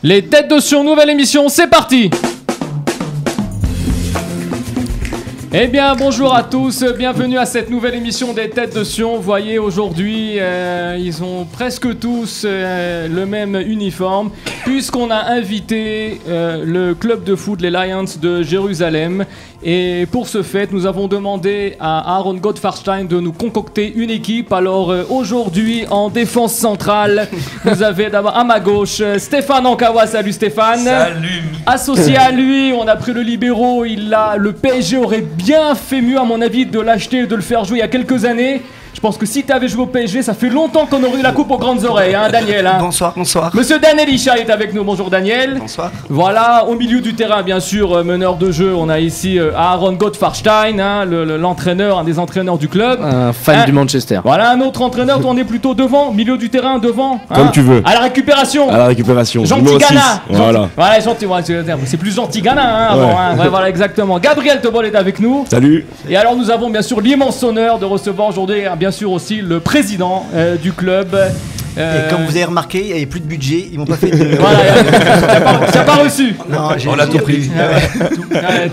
Les têtes de Sion, nouvelle émission, c'est parti. Eh bien, bonjour à tous, bienvenue à cette nouvelle émission des Têtes de Sion. Vous voyez, aujourd'hui, ils ont presque tous le même uniforme, puisqu'on a invité le club de foot, les Lions de Jérusalem. Et pour ce fait, nous avons demandé à Aaron Gottfarstein de nous concocter une équipe. Alors aujourd'hui, en défense centrale, vous avez d'abord à ma gauche Stéphane Ankawa. Salut Stéphane. Salut. Associé à lui, on a pris le libéraux. Le PSG aurait bien fait mieux, à mon avis, de l'acheter et de le faire jouer il y a quelques années. Je pense que si tu avais joué au PSG, ça fait longtemps qu'on aurait eu la coupe aux grandes oreilles, hein, Daniel. Hein. Bonsoir, bonsoir. Monsieur Daniel Isha est avec nous. Bonjour Daniel. Bonsoir. Voilà, au milieu du terrain, bien sûr, meneur de jeu, on a ici Aaron Gottfarstein, hein, l'entraîneur, un des entraîneurs du club. Un fan du Manchester. Voilà, un autre entraîneur, on est plutôt devant, milieu du terrain, devant. Comme tu veux. À la récupération. À la récupération. Gentil Ghana. Voilà. Voilà, gentil, c'est plus gentil Ghana, hein, avant, Ouais. hein. Ouais, voilà, exactement. Gabriel Tebol est avec nous. Salut. Et alors, nous avons bien sûr l'immense honneur de recevoir aujourd'hui, bien sûr aussi, le président du club. Et comme vous avez remarqué, il n'y avait plus de budget, ils m'ont pas fait de... Voilà, t'as pas reçu. Non, On l'a tout pris.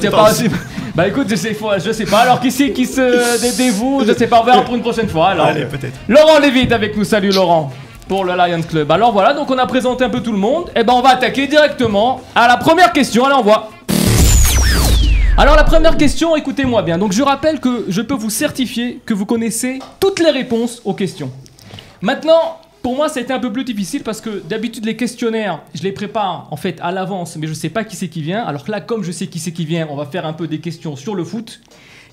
T'as pas reçu. Bah écoute, je sais pas. Alors qui c'est qui se dévoue? Je sais pas, on verra pour une prochaine fois. Alors. Allez, peut-être. Laurent Lévy est avec nous. Salut Laurent. Pour le Lions Club. Alors voilà, donc on a présenté un peu tout le monde. Et ben on va attaquer directement à la première question. Allez, on voit. Alors la première question, écoutez-moi bien. Donc je rappelle que je peux vous certifier que vous connaissez toutes les réponses aux questions. Maintenant, pour moi, c'était un peu plus difficile parce que d'habitude les questionnaires, je les prépare en fait à l'avance, mais je sais pas qui c'est qui vient. Alors que là, comme je sais qui c'est qui vient, on va faire un peu des questions sur le foot.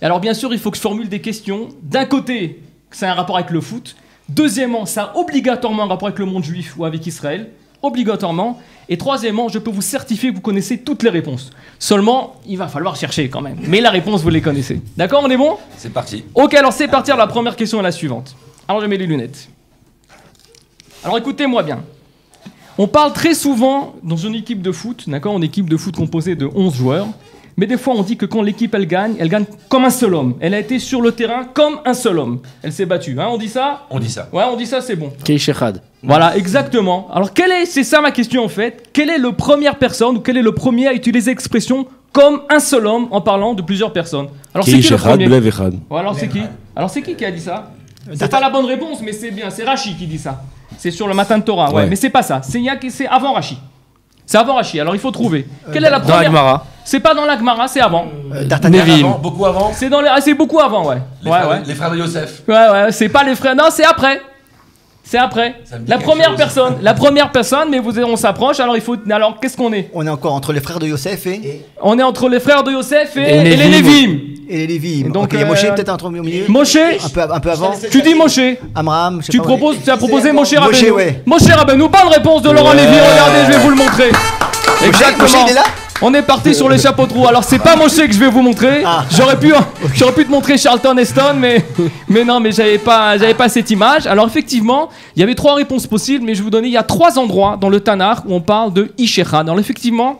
Et alors bien sûr, il faut que je formule des questions. D'un côté, c'est un rapport avec le foot. Deuxièmement, ça a obligatoirement un rapport avec le monde juif ou avec Israël. Obligatoirement. Et troisièmement, je peux vous certifier que vous connaissez toutes les réponses. Seulement, il va falloir chercher quand même. Mais la réponse, vous les connaissez. D'accord, on est bon? C'est parti. Ok, alors c'est parti. La première question est la suivante. Alors je mets les lunettes. Alors écoutez-moi bien. On parle très souvent dans une équipe de foot, d'accord, une équipe de foot composée de 11 joueurs. Mais des fois, on dit que quand l'équipe, elle gagne comme un seul homme. Elle a été sur le terrain comme un seul homme. Elle s'est battue, hein, on dit ça? On dit ça. Ouais, on dit ça, c'est bon. Keishechad. Voilà, exactement. Alors, c'est ça ma question en fait. Quelle est la première personne ou quel est le premier à utiliser l'expression comme un seul homme en parlant de plusieurs personnes? Alors, c'est qui le premier? Ouais, alors, c'est qui? Alors, c'est qui a dit ça? C'est pas la bonne réponse, mais c'est bien. C'est Rachi qui dit ça. C'est sur le Matin de Torah, ouais. Mais c'est pas ça. C'est avant Rachi. C'est avant Rachi. Alors, il faut trouver. Quelle est la première? Dans la Gemara. C'est pas dans la Gemara, c'est avant. Avant, beaucoup avant. C'est beaucoup avant, ouais. Les frères de Yosef. Ouais, c'est pas les frères. Non, c'est après. C'est après. La première personne, mais on s'approche. Alors alors qu'est-ce qu'on est? On est encore entre les frères de Yosef et... On est entre les frères de Yosef et les Lévim. Et les Lévim. Donc, il y a Moshe peut-être un au milieu. Moshe. Un peu avant. Tu dis Moshe. Amram. Tu as proposé Moshe Rabbeinu. Ouais. Moshe Rabbeinu. Bonne réponse de Laurent Lévy. Regardez, je vais vous le montrer. Exactement. Moshe, il est là? On est parti sur les chapeaux de roue. Alors c'est pas Moshe que je vais vous montrer. J'aurais pu te montrer Charlton Heston, mais non, mais j'avais pas cette image. Alors effectivement, il y avait 3 réponses possibles, mais je vais vous donner, il y a 3 endroits dans le Tanakh où on parle de Ish Echad. Alors effectivement,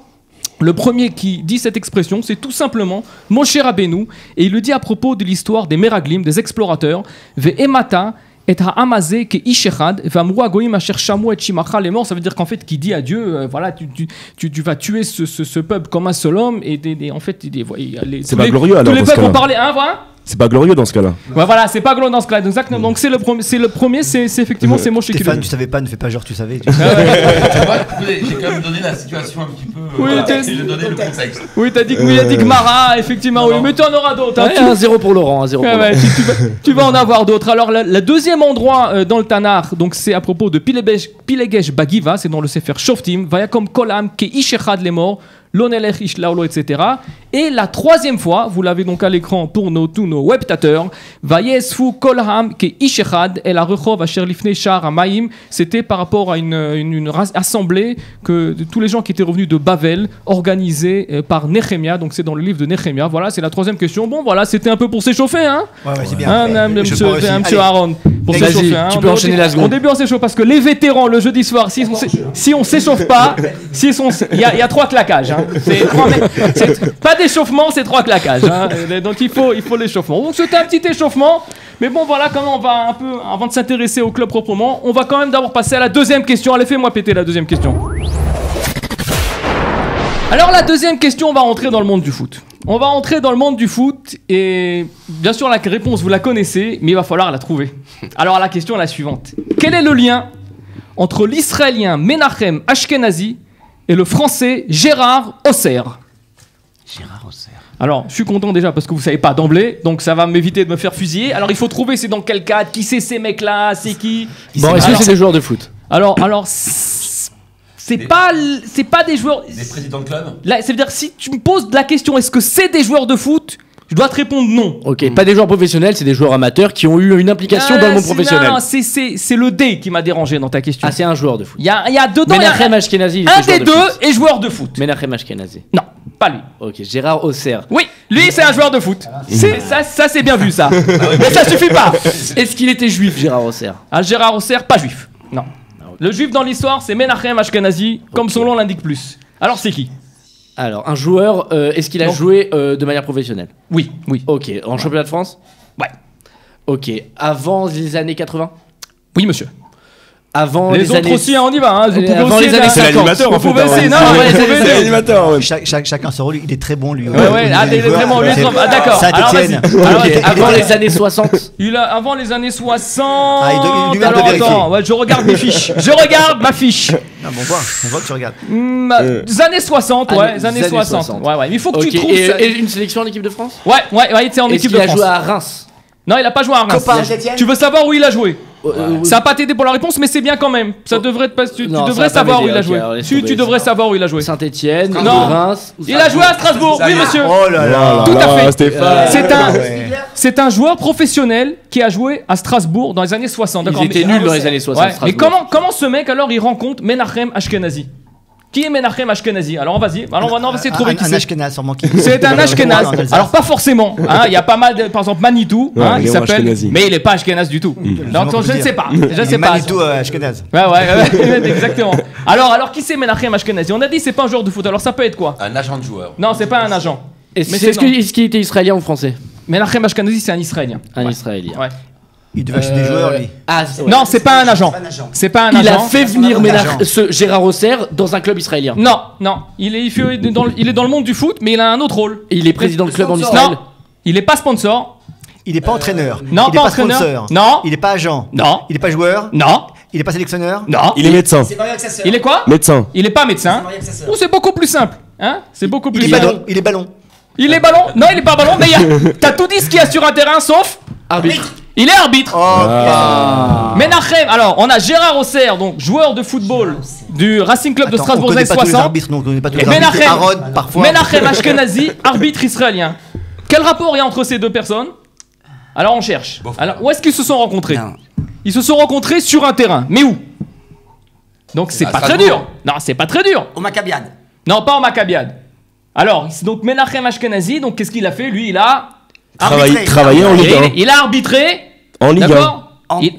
le premier qui dit cette expression, c'est tout simplement Moshe Rabbeinu, et il le dit à propos de l'histoire des Meraglim, des explorateurs, Ve'emata. Et ha'amazé ke ishechad v'amru hagoyim asher shamu et shimacha les morts, ça veut dire qu'en fait qui dit à Dieu voilà tu vas tuer ce peuple comme un seul homme et en fait c'est pas glorieux alors. Tous les peuples vont parler voilà. C'est pas glorieux dans ce cas-là. Ouais, voilà, c'est pas glorieux dans ce cas-là. Exactement. Donc c'est le premier, c'est effectivement c'est Moshe qui le dit. Stéphane, tu savais pas, ne fais pas genre tu savais. J'ai quand même donné la situation un petit peu. Oui, j'ai donné le contexte. Oui, t'as dit que il a dit que Mara, effectivement, oui, mais tu en auras d'autres. 1-0 pour Laurent, 1-0 pour Laurent. Tu vas en avoir d'autres. Alors, le deuxième endroit dans le Tanakh, donc c'est à propos de Pilegesh Bagiva, c'est dans le Sefer Shoftim, Vayakom Kolam Ke Ishechad les morts. L'onelech ishlaolo, etc. Et la troisième fois, vous l'avez donc à l'écran pour tous nos webtateurs, Vayesfu kolham ke ishechad el arechov asher lifnei shar hamaim. C'était par rapport à une assemblée que de tous les gens qui étaient revenus de Bavel, organisée par Nehemia. Donc c'est dans le livre de Nehemia. Voilà, c'est la troisième question. Bon, voilà, c'était un peu pour s'échauffer, hein. Ouais, c'est bien. Monsieur Aaron. Pour s'échauffer, hein. Tu peux enchaîner la seconde. Au début, on s'échauffe parce que les vétérans, le jeudi soir, si on s'échauffe pas, il y a 3 claquages. Hein. C'est pas d'échauffement, c'est 3 claquages. Hein. Donc il faut l'échauffement. Donc c'était un petit échauffement. Mais bon, voilà, quand même, on va un peu, avant de s'intéresser au club proprement, on va quand même d'abord passer à la deuxième question. Allez, fais-moi péter la deuxième question. Alors la deuxième question, on va rentrer dans le monde du foot. On va entrer dans le monde du foot et bien sûr la réponse vous la connaissez, mais il va falloir la trouver. Alors la question est la suivante. Quel est le lien entre l'Israélien Menachem Ashkenazi et le Français Gérard Osser? Gérard Osser. Alors, je suis content déjà parce que vous savez pas d'emblée, donc ça va m'éviter de me faire fusiller. Alors il faut trouver c'est dans quel cadre, qui c'est ces mecs-là, c'est qui. Bon, est-ce que c'est des joueurs de foot? Alors c'est pas des joueurs. Des présidents de club. Là, ça veut dire si tu me poses la question, est-ce que c'est des joueurs de foot? Je dois te répondre non. Ok, pas des joueurs professionnels, c'est des joueurs amateurs qui ont eu une implication dans le monde professionnel. Non, c'est le D qui m'a dérangé dans ta question. Ah, c'est un joueur de foot. Il y a dedans Menachem Ashkenazi, il un était des joueur de deux foot. est joueur de foot. Menachem Ashkenazi. Non, pas lui. Ok, Gérard Osser. Oui, lui c'est un joueur de foot. Ça c'est bien vu ça. Mais ça suffit pas. Est-ce qu'il était juif, Gérard Osser? Ah, Gérard Osser, pas juif. Non. Le juif dans l'histoire, c'est Menachem Ashkenazi, comme son nom l'indique plus. Alors c'est qui? Alors, un joueur, est-ce qu'il a joué de manière professionnelle? Oui. Ok, en championnat de France? Ouais. Ok, avant les années 80? Oui, monsieur. Avant les les autres années... aussi, hein, on y va. Hein. Vous pouvez avant aussi les années 50. C'est l'animateur en Vous fait. pouvez aussi, non, Ouais, ouais, c'est vous pouvez- l'animateur. ouais. Chacun son rôle, il est très bon lui. Ouais, il est vraiment lui. Ah, d'accord. Alors, Saint-Etienne. vas-y. Alors, Ok, ok. avant les années 60? Avant les années 60. Ah, il doit Alors, vérifier. attends, ouais, je regarde mes fiches. Je regarde ma fiche. Ah, bon, on voit que tu regardes. Les années 60, ouais, les années années 60. 60. Ouais. Il faut que Ok, tu trouves. ça. et une sélection en équipe de France? Ouais, il était en Est-ce équipe qu'il de a France. joué à Reims? Non, il a pas joué à Reims. Copain Saint-Etienne. Tu veux savoir où il a joué? Ça va pas t'aider pour la réponse, mais c'est bien quand même. Ça devrait te passer. Tu Non, ça devrais va pas savoir où m'aider, il a ok, joué. alors laisse Tu tomber, devrais ça. savoir où il a joué. Saint-Etienne, Non. Reims. Il a joué à Strasbourg, oui monsieur. Oh là là. Tout à fait. Stéphane. C'est un joueur professionnel qui a joué à Strasbourg dans les années 60. Ils D'accord, étaient mais- nuls dans les années 60. Ouais, mais Strasbourg. comment ce mec alors il rencontre Menachem Ashkenazi? Qui est Menachem Ashkenazi? Alors vas-y, on va essayer de trouver qui Un c'est. Ashkenaz sûrement qui. C'est un Ashkenaz. En Alsace. Alors pas forcément. Hein, il y a pas mal, par exemple Manitou, Ouais, hein, il Léon s'appelle, Ashkenazi. mais il est pas Ashkenaz du tout. Donc je ne sais pas. Je sais pas. Manitou Ashkenaz. Ouais, exactement. Alors qui c'est Menachem Ashkenazi? On a dit c'est pas un joueur de foot. Alors ça peut être quoi? Un agent de joueur. Non, c'est pas un agent. Est-ce Mais est-ce qu'il était israélien ou français? Menachem Ashkenazi, c'est un Israélien. Un Ouais. Israélien. Ouais. Il devait acheter des joueurs lui. Ah, ouais. Non, c'est pas un agent. C'est pas un Il a agent. fait venir un agent. ce Gérard Osser dans un club israélien. Non. Il est dans le monde du foot, mais il a un autre rôle. Et il est président de club en Israël. Non, il est pas sponsor. Il est pas entraîneur. non, il est pas pas entraîneur. sponsor. Non. Il est pas agent. Non. Il est pas joueur. Non. Il est pas sélectionneur. Non. Il est médecin. Il est quoi? Médecin. Il est pas médecin. Ou c'est beaucoup plus simple. Hein? C'est beaucoup plus Il est simple. ballon. Il est ballon. Il est ballon? Non, il est pas ballon, mais t'as tout dit ce qu'il y a sur un terrain sauf. Arbitre. Il est arbitre. Oh. Menachem, alors on a Gérard Osser, donc joueur de football du Racing Club de Attends, Strasbourg on des connaît années pas tous les 60. arbitres, non, on connaît pas tous Et les arbitres. Menachem, Harod, parfois. Menachem Ashkenazi, arbitre israélien. Quel rapport il y a entre ces deux personnes? Alors on cherche. Alors où est-ce qu'ils se sont rencontrés? Ils se sont rencontrés sur un terrain. Mais où? Donc c'est À pas très Strasbourg. dur. Non, c'est pas très dur. Au Maccabiade. Non, pas en Maccabiade. Alors, donc Menachem Ashkenazi, donc qu'est-ce qu'il a fait? Lui, il a Travailler en Ligue 1. il a arbitré. En Ligue 1. D'accord.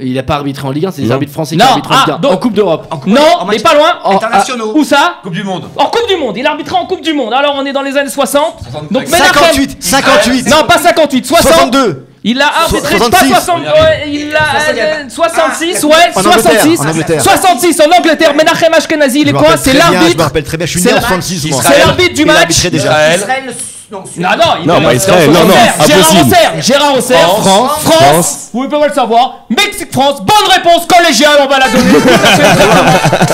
Il a pas arbitré en Ligue 1, c'est des Non. arbitres français qui Non, arbitrent en Ligue 1. donc- En Coupe d'Europe. Non, en mais match pas loin. internationaux. Où ça? Coupe du Monde. En Coupe du Monde. Il a arbitré en Coupe du Monde. Alors on est dans les années 60. 65. Donc Menachem. 58. Non, pas 58, 60. 62. Il a arbitré 66. pas 60. Ouais, il a 66, ouais, En Angleterre, 66. en Angleterre. 66 en Angleterre. Menachem Ashkenazi, il est Je me quoi? rappelle C'est très bien, Je me l'arbitre. rappelle très bien. Je suis C'est né en la- 66 moi. C'est l'arbitre du Il a match. arbitré déjà. Israël. Israël. Non, Non, Non, pas Israël, non, Gérard impossible. Osser, Gérard Osser, France, vous pouvez pas le savoir, Mexique-France, bonne réponse collégiale, on va la donner.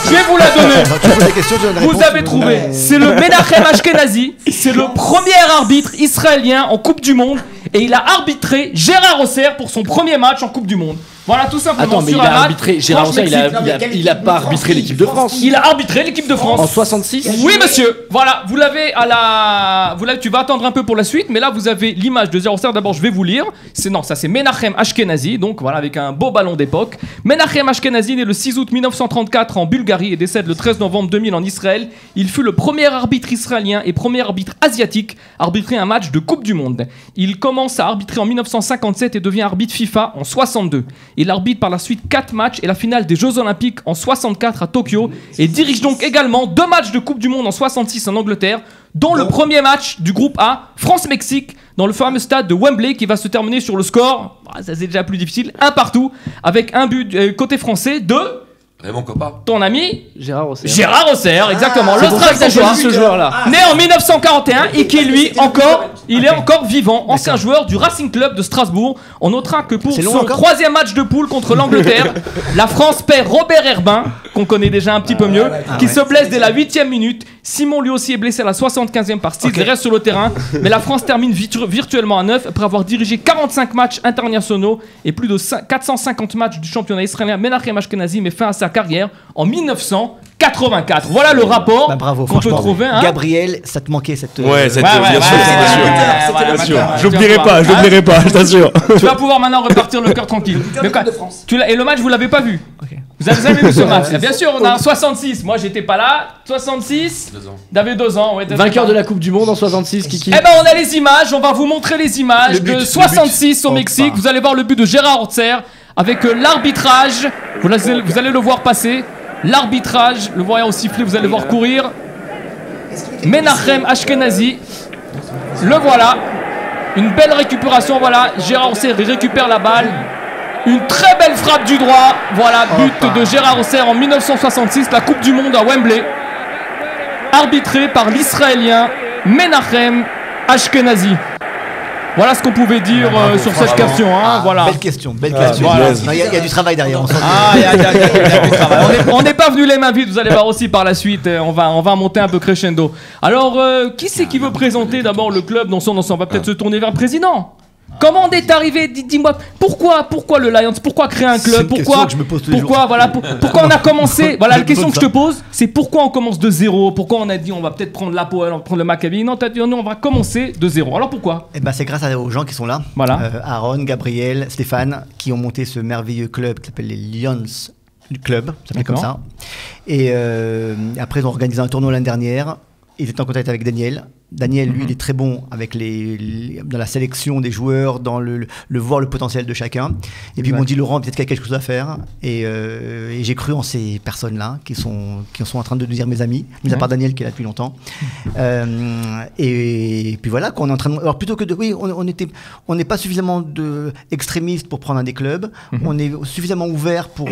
Je vais vous la donner. Tu poses des questions, tu donnes la Vous réponse. avez trouvé, c'est le Menachem Ashkenazi, c'est le premier arbitre israélien en Coupe du Monde et il a arbitré Gérard Osser pour son premier match en Coupe du Monde. Voilà, tout simplement. Attends, mais sur il un a match, arbitré. Gérard Osser, France-Mexique. il a pas arbitré l'équipe de France. Il a arbitré l'équipe de France. En 66. Oui monsieur, voilà, vous l'avez à la... tu vas attendre un peu pour la suite, mais là vous avez l'image de Gérard Osser, d'abord je vais vous lire. Ça c'est Menachem Ashkenazi, donc voilà, avec un beau ballon d'époque. Menachem Ashkenazi, né le 6 août 1934 en Bulgarie et décède le 13 novembre 2000 en Israël. Il fut le premier arbitre israélien et premier arbitre asiatique à arbitrer un match de Coupe du Monde. Il commence à arbitrer en 1957 et devient arbitre FIFA en 62. Il arbitre par la suite 4 matchs et la finale des Jeux Olympiques en 64 à Tokyo et dirige donc également 2 matchs de Coupe du Monde en 66 en Angleterre, dont le premier match du groupe A, France-Mexique, dans le fameux stade de Wembley qui va se terminer sur le score, ça c'est déjà plus difficile, 1-1, avec un but côté français de Raymond Coppa. Ton ami Gérard Auxerre. Gérard Auxerre, exactement. C'est pour ça que t'as l'Australien, choisi ce joueur-là. né en 1941 et qui lui il est encore vivant, ancien joueur du Racing Club de Strasbourg. On notera que pour C'est long son encore 3e match de poule contre l'Angleterre, la France perd Robert Herbin, qu'on connaît déjà un petit peu mieux, qui se blesse dès la 8e minute. Simon lui aussi est blessé à la 75e par Steve, il reste sur le terrain, mais la France termine virtuellement à 9 après avoir dirigé 45 matchs internationaux et plus de 450 matchs du championnat israélien. Menachem Ashkenazi met fin à sa carrière en 1984. Voilà le rapport Bravo, qu'on peut franchement. trouver. Hein. Gabriel, ça te manquait cette. Ouais, cette Ouais, bien sûr, voilà, bien sûr. voilà, Je l'oublierai pas, je t'assure. Tu vas pouvoir maintenant repartir le cœur tranquille. Mais quoi, et le match, vous l'avez pas vu? Vous avez jamais vu ce match? Bien sûr, on a un 66. Moi, j'étais pas là. 66. 2 ans. T'avais 2 ans. Ouais, Vainqueur de la Coupe du Monde en 66, Kiki. Eh ben, on a les images. On va vous montrer les images de 66 au Mexique. Vous allez voir le but de Gérard Auxerre avec l'arbitrage. Vous allez le voir passer. L'arbitrage, le voyant au sifflet, vous allez voir courir. Menachem Ashkenazi. Le voilà. Une belle récupération. Voilà. Gérard Auxerre récupère la balle. Une très belle frappe du droit. Voilà, but de Gérard Auxerre en 1966, la Coupe du Monde à Wembley. Arbitré par l'Israélien Menachem Ashkenazi. Voilà ce qu'on pouvait dire sur cette question. Hein, voilà. Belle question, belle question. voilà. Il y a du travail derrière. On sent Ah, y a du travail. On n'est pas venu les mains vides, vous allez voir aussi par la suite. On va monter un peu crescendo. Alors, qui c'est qui veut présenter d'abord le club dans son ensemble? On va peut-être se tourner vers le président. Comment on est arrivé? Dis-moi, pourquoi le Lions? Pourquoi créer un club? Pourquoi que je me pose tous les pourquoi jours. voilà, pourquoi on a commencé? Voilà, la question que je te pose, c'est pourquoi on commence de zéro? Pourquoi on a dit on va peut-être prendre l'Apoel, on va prendre le Maccabi? Non, t'as dit non, on va commencer de zéro. Alors pourquoi? Eh ben, c'est grâce aux gens qui sont là. Voilà. Aaron, Gabriel, Stéphane, qui ont monté ce merveilleux club qui s'appelle les Lions Club, ça s'appelle comme ça. Et après, ils ont organisé un tournoi l'année dernière. Ils étaient en contact avec Daniel. Daniel, lui, il est très bon avec dans la sélection des joueurs, dans le voir le potentiel de chacun. Et puis ils m'ont dit, Laurent, peut-être qu'il y a quelque chose à faire. Et j'ai cru en ces personnes-là qui sont en train de devenir mes amis, mis à part Daniel qui est là depuis longtemps. Et puis voilà, qu'on est en train de... Alors plutôt que de... Oui, on n'est pas suffisamment extrémistes pour prendre un des clubs. On est suffisamment ouvert pour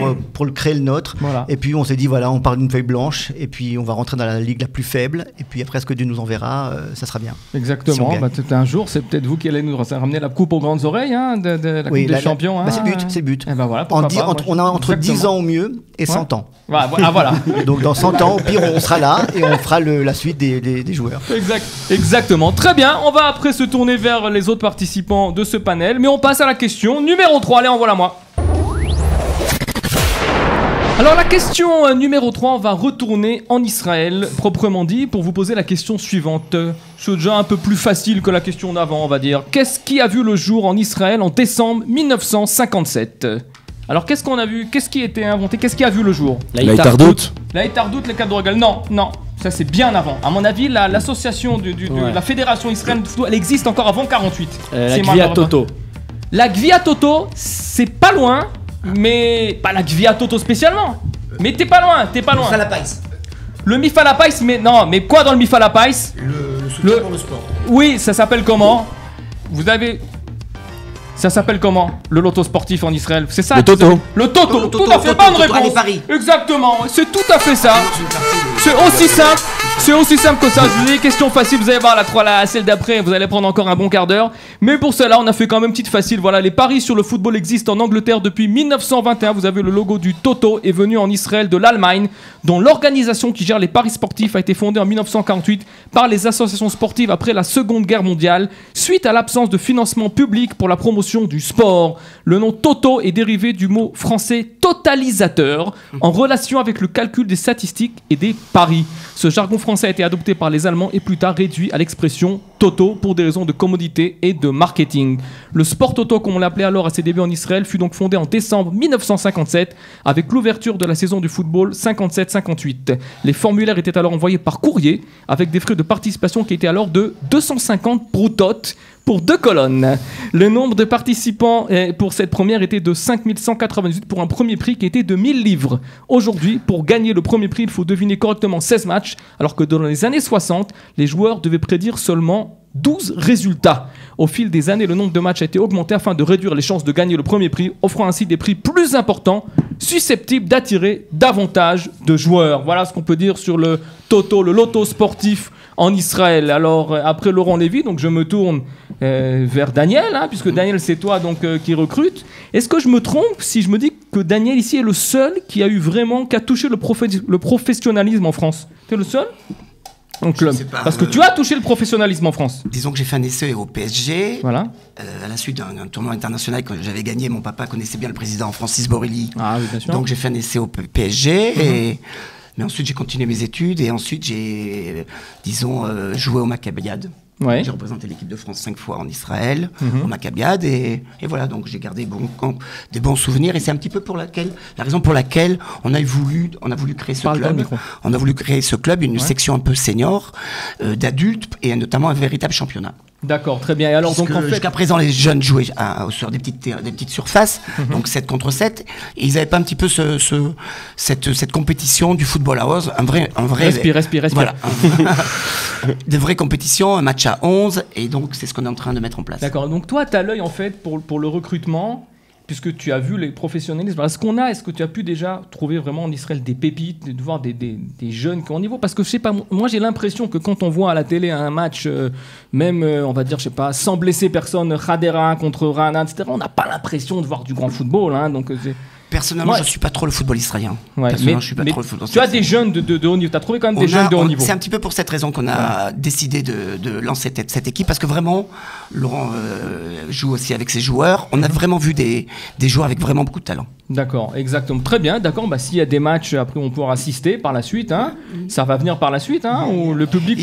créer le nôtre. Voilà. Et puis on s'est dit, voilà, on part d'une feuille blanche. Et puis on va rentrer dans la ligue la plus faible. Et puis après, ce que Dieu nous enverra, ça sera bien. Exactement. Si on gagne. Un jour, c'est peut-être vous qui allez nous ramener la coupe aux grandes oreilles hein, de la Coupe des Champions. Hein. C'est le but. Et ben voilà, On a entre 10 ans au mieux et 100 ans. Voilà. Donc dans 100 ans, au pire, on sera là et on fera la suite des joueurs. Exactement. Très bien. On va après se tourner vers les autres participants de ce panel. Mais on passe à la question numéro 3. Allez, envoie-la moi. Alors la question numéro 3, on va retourner en Israël, proprement dit, pour vous poser la question suivante. C'est déjà un peu plus facile que la question d'avant, on va dire. Qu'est-ce qui a vu le jour en Israël en décembre 1957 ? Alors qu'est-ce qu'on a vu ? Qu'est-ce qui a été inventé ? Qu'est-ce qui a vu le jour ? La Hitardout. La Hitardout, les cadres de Regal. Non. Ça c'est bien avant. À mon avis, l'association de la fédération israélienne de football, elle existe encore avant 48. La Gvia Toto. La Gvia Toto, c'est pas loin. Mais pas la Gvia Toto spécialement. Mais t'es pas loin. Mifal Hapais. Le Mifal Hapais, mais non, mais quoi dans le Mifal Hapais ? Le soutien pour le sport. Oui, ça s'appelle comment ? Ça s'appelle comment ? Le loto sportif en Israël, c'est ça ? Le Toto. Le Toto, Toto, tout à fait, Toto, bonne Toto, réponse. allez, Paris. Exactement, c'est tout à fait ça. C'est aussi simple. C'est aussi simple que ça. Je vous ai des questions faciles. Vous allez voir celle d'après. Vous allez prendre encore un bon quart d'heure. Mais pour cela, on a fait quand même petite facile. Voilà, les paris sur le football existent en Angleterre depuis 1921. Vous avez le logo du Toto est venu en Israël de l'Allemagne, dont l'organisation qui gère les paris sportifs a été fondée en 1948 par les associations sportives après la Seconde Guerre mondiale, suite à l'absence de financement public pour la promotion du sport. Le nom Toto est dérivé du mot français totalisateur, en relation avec le calcul des statistiques et des paris. Ce jargon français a été adopté par les Allemands et plus tard réduit à l'expression Toto pour des raisons de commodité et de marketing. Le sport Toto, comme on l'appelait alors à ses débuts en Israël, fut donc fondé en décembre 1957 avec l'ouverture de la saison du football 57-58. Les formulaires étaient alors envoyés par courrier avec des frais de participation qui étaient alors de 250 broutotes pour 2 colonnes. Le nombre de participants pour cette première était de 5198 pour un premier prix qui était de 1000 livres. Aujourd'hui, pour gagner le premier prix, il faut deviner correctement 16 matchs, alors que dans les années 60, les joueurs devaient prédire seulement 12 résultats. Au fil des années, le nombre de matchs a été augmenté afin de réduire les chances de gagner le premier prix, offrant ainsi des prix plus importants, susceptibles d'attirer davantage de joueurs. Voilà ce qu'on peut dire sur le Toto, le loto sportif en Israël. Alors, après Laurent Lévy, donc je me tourne vers Daniel, hein, puisque Daniel, c'est toi donc, qui recrute. Est-ce que je me trompe si je me dis que Daniel, ici, est le seul qui a touché le professionnalisme en France? T'es le seul? En club. Parce que tu as touché le professionnalisme en France. Disons que j'ai fait un essai au PSG. Voilà. À la suite d'un tournoi international que j'avais gagné, mon papa connaissait bien le président Francis Borilli. Ah oui, bien sûr. Donc j'ai fait un essai au PSG. Mais ensuite j'ai continué mes études et ensuite j'ai, disons, joué au Maccabiade. Ouais. J'ai représenté l'équipe de France 5 fois en Israël, au Maccabiade, et voilà, donc j'ai gardé des bons souvenirs, et c'est un petit peu la raison pour laquelle on a voulu créer ce club. On a voulu créer ce club, une section un peu senior, d'adultes, et notamment un véritable championnat. D'accord, très bien. Et alors, donc, en fait... Jusqu'à présent, les jeunes jouaient sur des petites surfaces, donc 7 contre 7, et ils n'avaient pas un petit peu cette compétition du football house, un vrai Respire. Voilà, de vraies compétitions, un match à 11, et donc c'est ce qu'on est en train de mettre en place. D'accord, donc toi, tu as l'œil en fait pour le recrutement, puisque tu as vu les professionnalismes. Est-ce que tu as pu déjà trouver vraiment en Israël des pépites, de voir des jeunes qui ont un niveau? Parce que je sais pas, moi j'ai l'impression que quand on voit à la télé un match, même on va dire, je sais pas, sans blesser personne, Hadera contre Rana, etc., on n'a pas l'impression de voir du grand football. Hein, donc personnellement, je ne suis pas trop le football israélien. Ouais, personnellement, je suis pas trop le football tu as des jeunes de haut niveau. Tu as trouvé quand même des jeunes de haut niveau. C'est un petit peu pour cette raison qu'on a décidé de lancer cette équipe, parce que vraiment, Laurent joue aussi avec ses joueurs. On a vraiment vu des joueurs avec vraiment beaucoup de talent. D'accord, exactement. Très bien, d'accord. Bah, s'il y a des matchs, après on pourra assister par la suite. Hein. Ça va venir par la suite. Hein, où le public,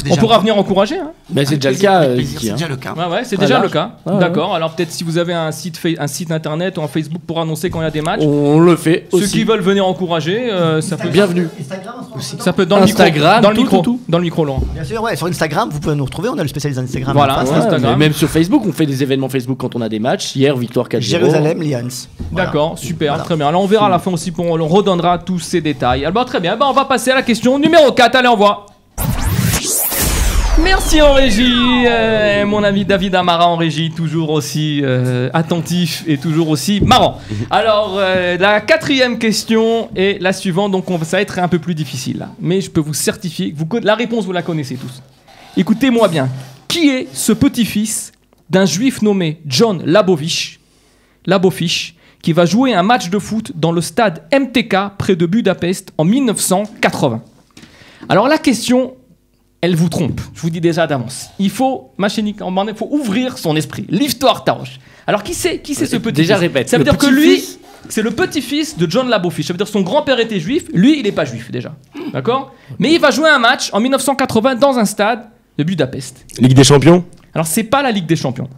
on pourra venir encourager. Hein. Mais c'est déjà le cas. C'est déjà le cas. Ouais, c'est déjà le cas. D'accord. Alors peut-être si vous avez un site internet ou un Facebook pour annoncer quand il y a des matchs. On le fait aussi. Ceux qui veulent venir encourager, ça peut... Bienvenue. Ça peut dans Instagram, le micro, dans le micro, Laurent. Bien sûr, ouais, sur Instagram, vous pouvez nous retrouver. On a le spécialiste Instagram. Voilà, Instagram. Même sur Facebook, on fait des événements Facebook quand on a des matchs. Hier, victoire 4-0. Jérusalem, Lions. D'accord, super, très bien. Alors on verra à la fin aussi, on redonnera tous ces détails. Alors très bien, on va passer à la question numéro 4. Allez, on voit. Merci en régie, mon ami David Amara en régie, toujours aussi attentif et toujours aussi marrant. Alors, la 4e question est la suivante, donc ça va être un peu plus difficile. Là. Mais je peux vous certifier que la réponse, vous la connaissez tous. Écoutez-moi bien. Qui est ce petit-fils d'un juif nommé John Labovish, qui va jouer un match de foot dans le stade MTK près de Budapest en 1980? Alors la question... elle vous trompe, je vous dis déjà d'avance. Il faut ouvrir son esprit. L'histoire tâche. Alors qui c'est ce petit-fils? Déjà répète. Ça veut dire que lui, c'est le petit-fils de John Labovish. Ça veut dire que son grand-père était juif, lui il n'est pas juif déjà. D'accord? Mais il va jouer un match en 1980 dans un stade de Budapest. Ligue des Champions? Alors c'est pas la Ligue des Champions.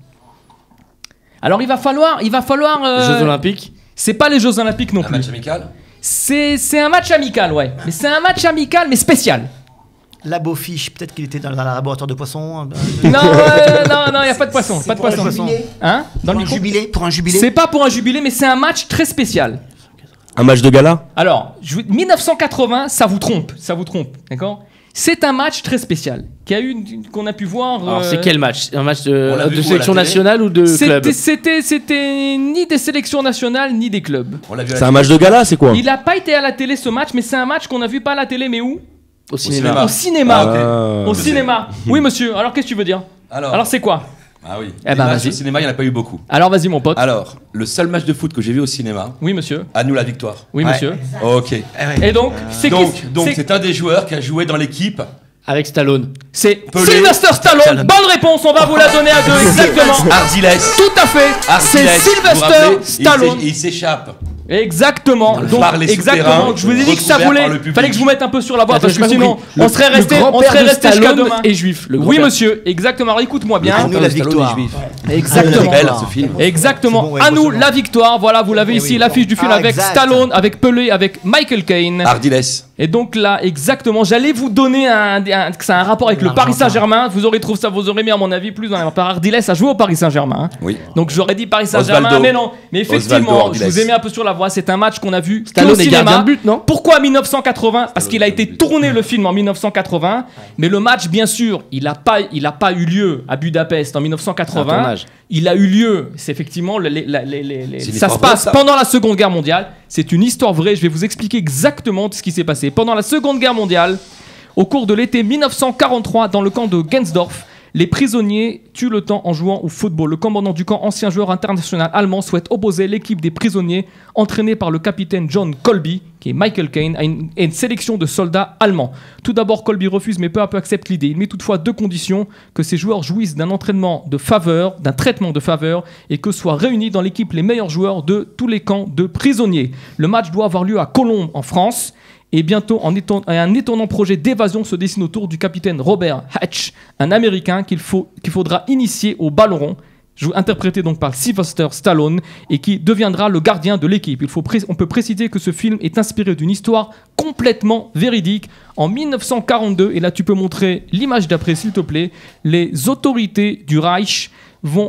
Alors il va falloir. Les Jeux Olympiques? C'est pas les Jeux Olympiques non plus. Un match amical? C'est un match amical, ouais. Mais c'est un match amical mais spécial. Labovish, peut-être qu'il était dans un laboratoire de poissons. Non, il n'y a pas de poisson. Pas de poisson. Hein? Pour un jubilé? C'est pas pour un jubilé, mais c'est un match très spécial. Un match de gala? Alors, 1980, ça vous trompe, d'accord? C'est un match très spécial qu'on a pu voir. Alors, c'est quel match? Un match de sélection nationale ou de club? C'était ni des sélections nationales ni des clubs. C'est un match de gala, c'est quoi? Il n'a pas été à la télé ce match, mais c'est un match qu'on a vu pas à la télé, mais où? Au cinéma. Au cinéma. Ah, Au cinéma. Oui, monsieur. Alors, qu'est-ce que tu veux dire? Alors c'est quoi? Ah oui. Eh ben, vas-y. Au cinéma, il n'y en a pas eu beaucoup. Alors, vas-y, mon pote. Alors, le seul match de foot que j'ai vu au cinéma, Oui, monsieur. à nous la victoire. Oui, monsieur. Ok. Et donc, C'est un des joueurs qui a joué dans l'équipe. Avec Stallone. C'est Pelé. Sylvester Stallone. Bonne réponse, on va vous la donner à deux, exactement. Ardiles. Tout à fait. C'est Sylvester Stallone. Il s'échappe. Exactement. Donc, par les exactement. souterrains, Je vous ai dit que ça recouvert voulait. par le public. Fallait que je vous mette un peu sur la voie Attends, parce que j'ai pas sinon, compris. on serait resté jusqu'à Stallone demain. est juif. Le Oui, grand-père. monsieur. Exactement. Alors, écoute-moi bien. À nous la victoire. Exactement. Belle ce film. Exactement. C'est bon, ouais, À nous émotionnant. la victoire. Voilà, vous l'avez ici, l'affiche du film avec exact. Stallone, avec Pelé, avec Michael Caine. Ardiles. Et donc là, exactement, j'allais vous donner que ça a un rapport avec le Paris Saint-Germain. Vous aurez trouvé ça, vous aurez mis à mon avis plus dans par Ardiles a joué au Paris Saint-Germain. Hein. Oui. Donc j'aurais dit Paris Saint-Germain, Osvaldo. mais non. Mais effectivement, Osvaldo je vous ai mis un peu sur la voie. C'est un match qu'on a vu Stallone au est cinéma. gardien de but, non? Pourquoi 1980? Parce qu'il a été tourné le film en 1980, mais le match, bien sûr, il a pas eu lieu à Budapest en 1980. Il a eu lieu, c'est effectivement, ça se passe pendant la Seconde Guerre mondiale. C'est une histoire vraie. Je vais vous expliquer exactement ce qui s'est passé. Pendant la Seconde Guerre mondiale, au cours de l'été 1943, dans le camp de Gensdorf, les prisonniers tuent le temps en jouant au football. Le commandant du camp, ancien joueur international allemand, souhaite opposer l'équipe des prisonniers, entraînée par le capitaine John Colby, qui est Michael Caine, à une sélection de soldats allemands. Tout d'abord, Colby refuse, mais peu à peu accepte l'idée. Il met toutefois deux conditions: que ces joueurs jouissent d'un entraînement de faveur, d'un traitement de faveur, et que soient réunis dans l'équipe les meilleurs joueurs de tous les camps de prisonniers. Le match doit avoir lieu à Colombes, en France. Et bientôt, un étonnant projet d'évasion se dessine autour du capitaine Robert Hatch, un Américain qu'il faudra initier au ballon rond, interprété donc par Sylvester Stallone, et qui deviendra le gardien de l'équipe. On peut préciser que ce film est inspiré d'une histoire complètement véridique. En 1942, et là tu peux montrer l'image d'après s'il te plaît, les autorités du Reich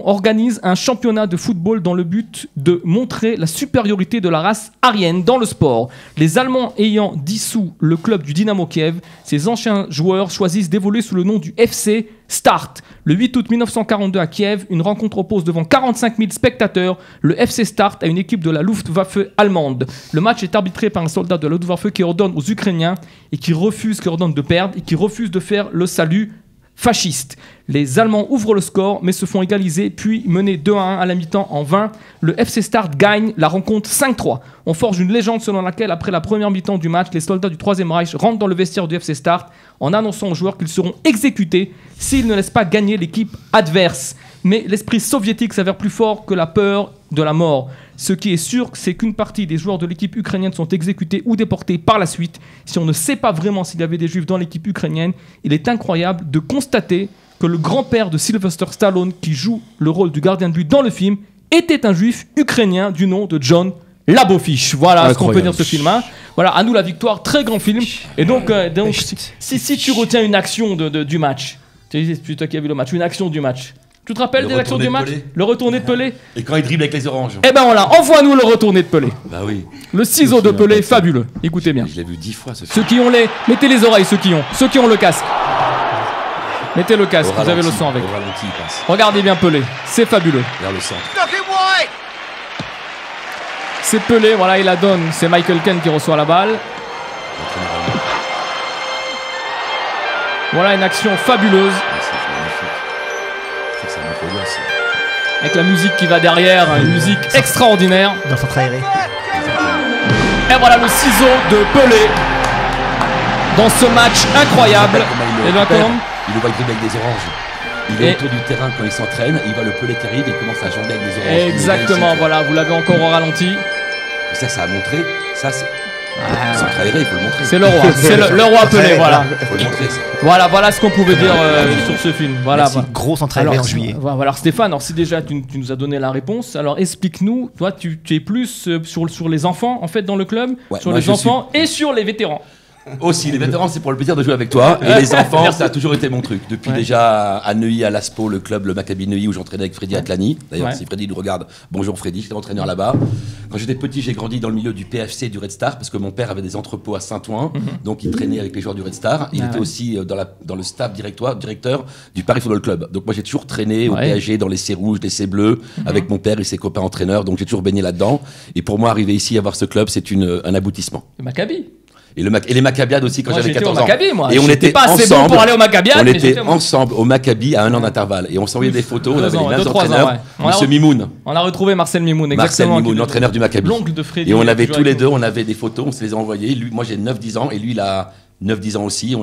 organisent un championnat de football dans le but de montrer la supériorité de la race aryenne dans le sport. Les Allemands ayant dissous le club du Dynamo Kiev, ces anciens joueurs choisissent d'évoluer sous le nom du FC Start. Le 8 août 1942 à Kiev, une rencontre oppose devant 45 000 spectateurs le FC Start à une équipe de la Luftwaffe allemande. Le match est arbitré par un soldat de la Luftwaffe qui ordonne aux Ukrainiens qui ordonne de perdre et qui refuse de faire le salut fasciste. Les Allemands ouvrent le score mais se font égaliser puis menés 2-1 à la mi-temps en 20. Le FC Start gagne la rencontre 5-3. On forge une légende selon laquelle après la première mi-temps du match, les soldats du Troisième Reich rentrent dans le vestiaire du FC Start en annonçant aux joueurs qu'ils seront exécutés s'ils ne laissent pas gagner l'équipe adverse. Mais l'esprit soviétique s'avère plus fort que la peur de la mort. Ce qui est sûr, c'est qu'une partie des joueurs de l'équipe ukrainienne sont exécutés ou déportés par la suite. Si on ne sait pas vraiment s'il y avait des juifs dans l'équipe ukrainienne, il est incroyable de constater que le grand-père de Sylvester Stallone, qui joue le rôle du gardien de but dans le film, était un juif ukrainien du nom de John Labofich. Voilà ce qu'on peut dire de ce film. Hein. Voilà, à nous la victoire, très grand film. Et donc si tu retiens une action du match, c'est toi qui as vu le match, une action du match. Tu te rappelles des actions du match? Le retourné de Pelé. Et quand il dribble avec les oranges. Eh ben voilà, envoie-nous le retourné de Pelé. Bah oui. Le ciseau de Pelé, fabuleux. Écoutez bien. Je l'ai vu 10 fois ce film. Ceux qui ont mettez les oreilles, ceux qui ont le casque. Mettez le casque, vous avez le son avec. Regardez bien Pelé, c'est fabuleux. Vers le centre. C'est Pelé, voilà, il la donne. C'est Michael Caine qui reçoit la balle. Voilà une action fabuleuse. Avec la musique qui va derrière, une musique extraordinaire. Dans son aéré. Et voilà le ciseau de Pelé dans ce match incroyable. Il le voit dribbler avec des oranges. Il est autour du terrain quand il s'entraîne, il voit le Pelé qui arrive et il commence à jongler avec des oranges. Exactement, voilà, vous l'avez encore au ralenti. Et ça a montré, ça c'est... Centre aéré, il faut le montrer. C'est le roi, c'est le roi Pelé, voilà. Il faut le montrer, ça. Voilà ce qu'on pouvait dire sur ce film. Voilà. Gros centre aéré en juillet. Voilà, alors Stéphane, alors si déjà tu nous as donné la réponse, alors explique-nous, toi tu es plus sur les enfants en fait dans le club, sur les enfants et sur les vétérans. Aussi, les vétérans, c'est pour le plaisir de jouer avec toi. Et les enfants, ça a toujours été mon truc. Depuis déjà à Neuilly, à l'Aspo, le club, le Maccabi Neuilly, où j'entraînais avec Freddy Atlani. D'ailleurs, si Freddy nous regarde, bonjour Freddy, j'étais entraîneur là-bas. Quand j'étais petit, j'ai grandi dans le milieu du PFC et du Red Star, parce que mon père avait des entrepôts à Saint-Ouen. Donc il traînait avec les joueurs du Red Star. Il était aussi dans le staff directeur du Paris Football Club. Donc moi, j'ai toujours traîné au PSG, dans les C rouges, les C bleus, avec mon père et ses copains entraîneurs. Donc j'ai toujours baigné là-dedans. Et pour moi, arriver ici, avoir ce club, c'est un aboutissement. Le Maccabi. Et les Maccabiades aussi quand j'avais 14 ans. Maccabi, moi. Et on était pas assez ensemble, bon pour aller au Maccabiades. On était ensemble au Maccabi à 1 an d'intervalle. Et on s'envoyait des photos, on avait les mêmes entraîneurs. Monsieur Mimoun. On a retrouvé Marcel Mimoun, Marcel exactement. Mimoun, l'entraîneur du Maccabi. L'oncle de Freddy. Et on avait tous les deux, on avait des photos, on se les a envoyées. Moi j'ai 9-10 ans et lui il a 9-10 ans aussi.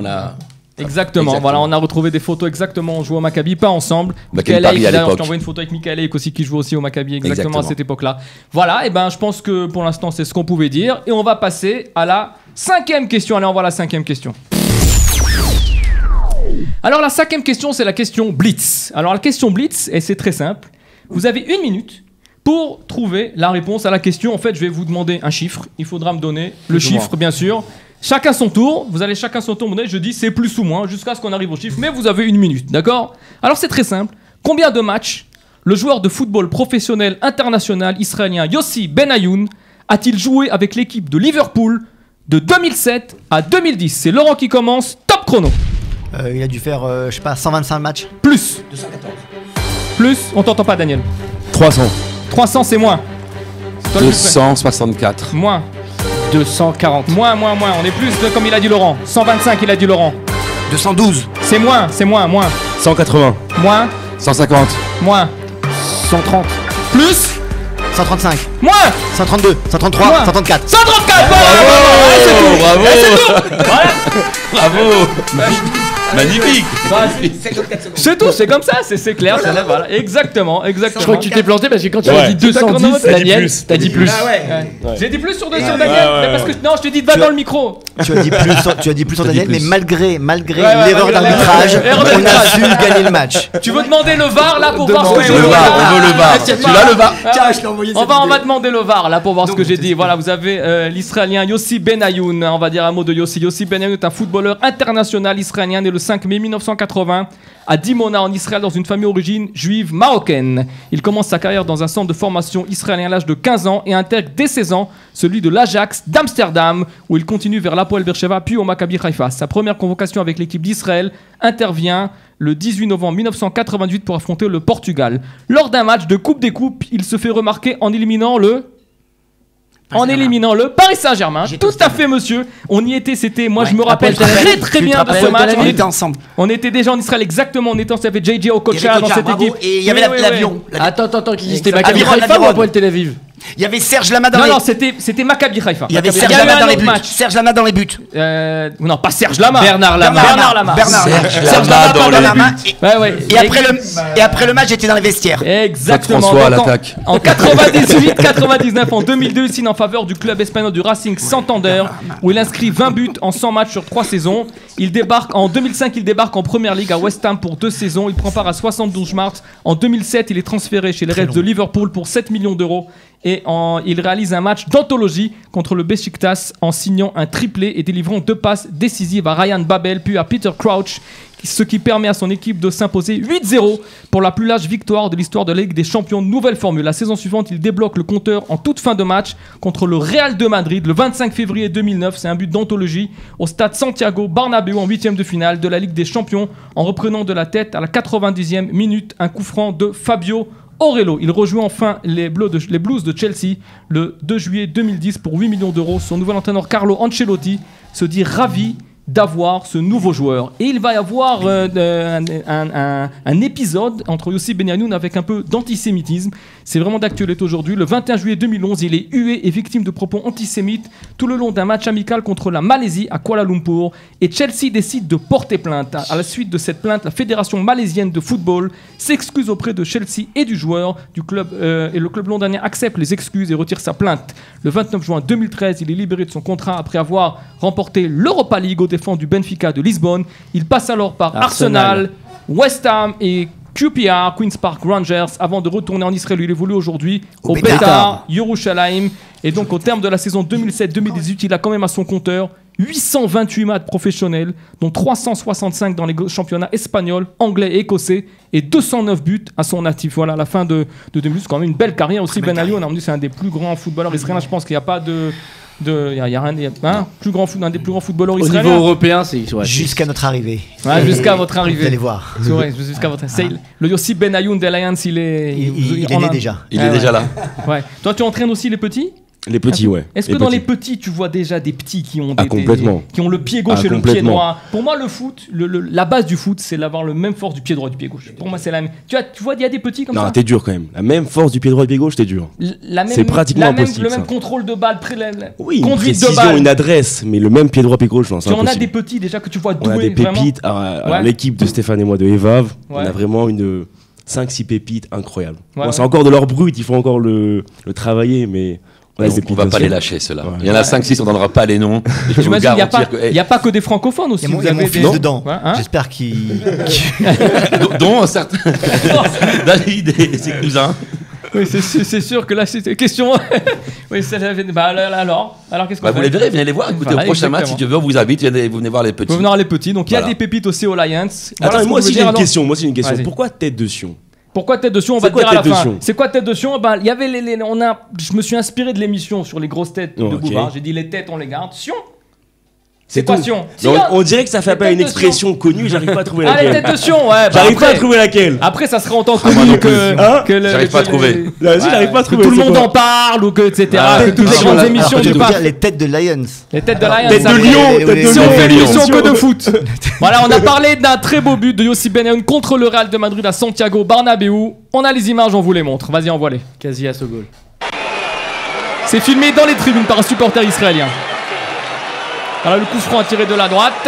Exactement, voilà, on a retrouvé des photos exactement, on jouait au Maccabi, pas ensemble. Maccabi Paris à l'époque. Je t'envoie une photo avec Michael Eyck aussi qui joue aussi au Maccabi exactement à cette époque-là. Voilà, et ben je pense que pour l'instant c'est ce qu'on pouvait dire. Et on va passer à la 5e question. Allez, on voit la 5e question. Alors la 5e question, c'est la question Blitz. Alors la question Blitz, et c'est très simple. Vous avez 1 minute pour trouver la réponse à la question. En fait, je vais vous demander un chiffre. Il faudra me donner le chiffre, bien sûr. Chacun son tour, vous allez chacun son tour, mon je dis c'est plus ou moins jusqu'à ce qu'on arrive au chiffre, mais vous avez 1 minute, d'accord? Alors c'est très simple. Combien de matchs le joueur de football professionnel international israélien Yossi Benayoun a-t-il joué avec l'équipe de Liverpool de 2007 à 2010? C'est Laurent qui commence, top chrono. Il a dû faire, je sais pas, 125 matchs. Plus. 214. Plus, on t'entend pas Daniel. 300. 300 c'est moins. C'est toi qui le fais. 264. Moins. 240. Moins, on est plus comme il a dit Laurent. 125 il a dit Laurent. 212. C'est moins, moins. 180. Moins, 150. moins. 130. Plus, 135, moins. 132, 133, Moins. 134. 134 Bravo. Bravo. Magnifique. C'est tout, c'est comme ça, c'est clair, c'est là, voilà. Exactement. Je crois que tu t'es planté parce que quand tu as Ouais. dit 210, Daniel, t'as dit plus. Ah ouais. J'ai dit plus sur Daniel, mais parce que non, je te dis va dans le micro. Tu as dit plus sur Daniel, mais malgré Ouais, l'erreur malgré d'arbitrage, l'erreur on a d'arbitrage. su gagner le match. Tu veux demander le VAR là pour voir ce que j'ai Le dit VAR, on veut le VAR. Ah, Tu l'as le VAR? Tiens, je l'ai envoyé. On va demander le VAR là pour voir ce Donc, que j'ai c'est dit. super. Voilà, vous avez l'Israélien Yossi Benayoun. On va dire un mot de Yossi. Yossi Benayoun est un footballeur international israélien né le 5 mai 1980 à Dimona en Israël dans une famille d'origine juive marocaine. Il commence sa carrière dans un centre de formation israélien à l'âge de 15 ans et intègre dès 16 ans celui de l'Ajax d'Amsterdam où il continue vers l'Hapoel Beersheva puis au Maccabi Haïfa. Sa première convocation avec l'équipe d'Israël intervient le 18 novembre 1998 pour affronter le Portugal. Lors d'un match de Coupe des Coupes, il se fait remarquer en éliminant le Paris Saint-Germain. J'étais Tout au à stade. fait, monsieur. On y était, c'était. Moi, je Ouais. me rappelle Après, très très bien de ce match. On était ensemble. On était déjà en Israël, exactement. On était ensemble. Il y avait JJ Il y Okocha avait dans Kocha, cette bravo. équipe. Et il y avait Oui, oui, l'avion. Attends, qui c'était Exact. Maccabi Aviron, Haïfa ou Aviron. Hapoel Tel Aviv? Il y avait Serge Lama dans Non, les non, c'était Maccabi Haïfa. Il y avait Serge eu Lama un dans les autre buts. match. Serge Lama dans les buts. Non, pas Serge Lama. Bernard Lama. Bernard Lama. Serge Lama dans les buts. Ouais. Et après le match, j'étais dans les vestiaires. Exactement. François à Donc, l'attaque. En 98, 99, en 2002, il signe en faveur du club espagnol du Racing Santander, où il inscrit 20 buts en 100 matchs sur 3 saisons. En 2005, il débarque en Première Ligue à West Ham pour 2 saisons. Il prend part à 72 matchs. En 2007, il est transféré chez les Reds de Liverpool pour 7 millions d'euros. Et il réalise un match d'anthologie contre le Beşiktaş en signant un triplé et délivrant 2 passes décisives à Ryan Babel puis à Peter Crouch, ce qui permet à son équipe de s'imposer 8-0 pour la plus large victoire de l'histoire de la Ligue des Champions. Nouvelle formule. La saison suivante, il débloque le compteur en toute fin de match contre le Real de Madrid le 25 février 2009. C'est un but d'anthologie au stade Santiago Bernabéu en 8e de finale de la Ligue des Champions en reprenant de la tête à la 90e minute un coup franc de Fabio Aurelio. Il rejoint enfin les Blues de Chelsea le 2 juillet 2010 pour 8 millions d'euros. Son nouvel entraîneur Carlo Ancelotti se dit ravi d'avoir ce nouveau joueur. Et il va y avoir un épisode entre Yossi Benayoun avec un peu d'antisémitisme. C'est vraiment d'actualité aujourd'hui. Le 21 juillet 2011, il est hué et victime de propos antisémites tout le long d'un match amical contre la Malaisie à Kuala Lumpur. Et Chelsea décide de porter plainte. À la suite de cette plainte, la Fédération malaisienne de football s'excuse auprès de Chelsea et du joueur du club. Et le club londonien accepte les excuses et retire sa plainte. Le 29 juin 2013, il est libéré de son contrat après avoir remporté l'Europa League aux défenses du Benfica de Lisbonne. Il passe alors par Arsenal, West Ham et QPR, Queen's Park Rangers, avant de retourner en Israël. Il évolue aujourd'hui au Beitar Yerushalayim. Et donc au terme de la saison 2007-2018, il a quand même à son compteur 828 matchs professionnels, dont 365 dans les championnats espagnols, anglais et écossais, et 209 buts à son actif. Voilà, à la fin de 2018, c'est quand même une belle carrière aussi. Benayoun, on a dit c'est un des plus grands footballeurs israéliens. Je pense qu'il n'y a pas de... Il y a un des plus grands footballeurs Au israéliens. niveau européen, c'est ouais, Jusqu'à notre arrivée. Ouais, jusqu'à votre arrivée. Vous allez voir. C'est vrai, jusqu'à votre Le Yossi Benayoun d'Alliance, il est Il est né déjà. Il est déjà là. Ouais. Toi, tu entraînes aussi les petits? Les petits, ouais. Est-ce que dans les petits, tu vois déjà des petits qui ont complètement. qui ont le pied gauche Ah, et le pied complètement. droit? Pour moi, le foot, la base du foot, c'est d'avoir le même force du pied droit et du pied gauche. Pour moi, c'est la même. Tu vois, il y a des petits comme Non, ça. t'es dur quand même. La même force du pied droit et du pied gauche, t'es dur. C'est pratiquement impossible, le même ça. contrôle de balle, Oui, une conduite de précision, balle. une adresse, mais le même pied droit, pied gauche, non, c'est Tu en as impossible. des petits déjà que tu vois On a doués des vraiment. pépites. Alors, Ouais. l'équipe de Stéphane et moi de Evav, on Ouais. a vraiment une 5-6 pépites incroyables. Ouais, Bon, c'est ouais. encore de leur brut, il faut encore le travailler, mais on a des On pépites. va pas bien les sûr. lâcher ceux-là. Ouais. Il y en a 5-6, on donnera pas les noms. Je peux vous J'imagine, il garantir que. n'y a pas que des francophones aussi. Il y a vous mon avez fils des- dedans. Ouais, hein. J'espère qu'il. Dont certains. David et ses cousins. Oui, c'est sûr que là, c'était question. Oui, ça l'avait. Bah alors qu'est-ce qu'on fait? Vous les verrez, venez les voir. Écoutez, au prochain match, si tu veux, on vous invite, vous venez voir les petits. Vous venez voir les petits. Donc il y a des pépites aussi aux Lions. Attends, moi aussi j'ai une question. Pourquoi tête de Sion? Pourquoi tête de Sion? On va te dire à la fin. C'est quoi tête de Sion? Il y avait je me suis inspiré de l'émission sur les grosses têtes de Bouvard. J'ai dit les têtes, on les garde. Sion. C'est quoi Sion? On dirait que ça fait appel à une expression connue, j'arrive pas à trouver laquelle. Ah, les têtes de Sion, ouais. J'arrive pas à trouver laquelle. Après, ça sera en tant connu que j'arrive pas à trouver. J'arrive pas à trouver. Tout le monde en parle ou que etc. Que toutes les grandes émissions du parc. Les têtes de Lions. Les têtes de Lions. Tête de Lion. Si on fait une émission que de foot. Voilà, on a parlé d'un très beau but de Yossi Benayoun contre le Real de Madrid à Santiago Bernabéu. On a les images, on vous les montre. Vas-y, envoie-les. Casillas au goal. C'est filmé dans les tribunes par un supporter israélien. Voilà le coup franc tiré de la droite.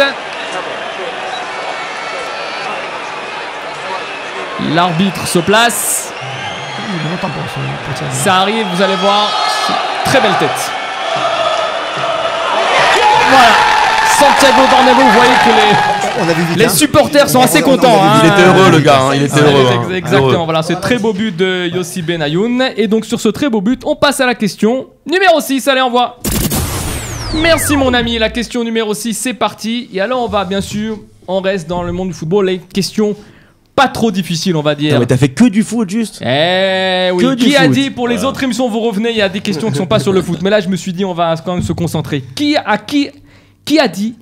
L'arbitre se place. Ça arrive, vous allez voir. Très belle tête. Voilà. Santiago Bernabéu, vous voyez que les supporters sont assez contents. Il était heureux le gars, il était heureux. Exactement, voilà, c'est très beau but de Yossi Benayoun. Et donc sur ce très beau but, on passe à la question numéro 6, allez envoie. Merci mon ami, la question numéro 6, c'est parti. Et alors on va bien sûr, on reste dans le monde du football, les questions pas trop difficiles on va dire. Non, mais t'as fait que du foot juste. Eh oui, qui a dit pour les autres émissions vous revenez, il y a des questions qui sont pas sur le foot. Mais là je me suis dit on va quand même se concentrer. Qui a dit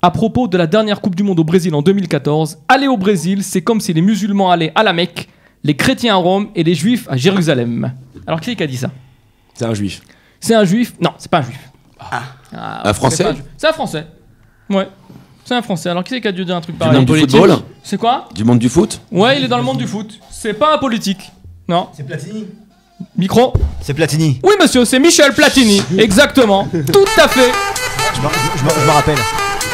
à propos de la dernière Coupe du Monde au Brésil en 2014, aller au Brésil c'est comme si les musulmans allaient à la Mecque, les chrétiens à Rome et les juifs à Jérusalem. Alors qui a dit ça? C'est un juif. C'est un juif? Non, c'est pas un juif. Un Français? C'est un Français. Ouais. C'est un Français. Alors qui c'est qui a dû dire un truc pareil? Du monde du football? C'est quoi? Du monde du foot? Ouais, il est dans le monde du foot. C'est pas un politique. Non. C'est Platini. Micro? C'est Platini. Oui monsieur, c'est Michel Platini. Exactement. Tout à fait. Je me rappelle.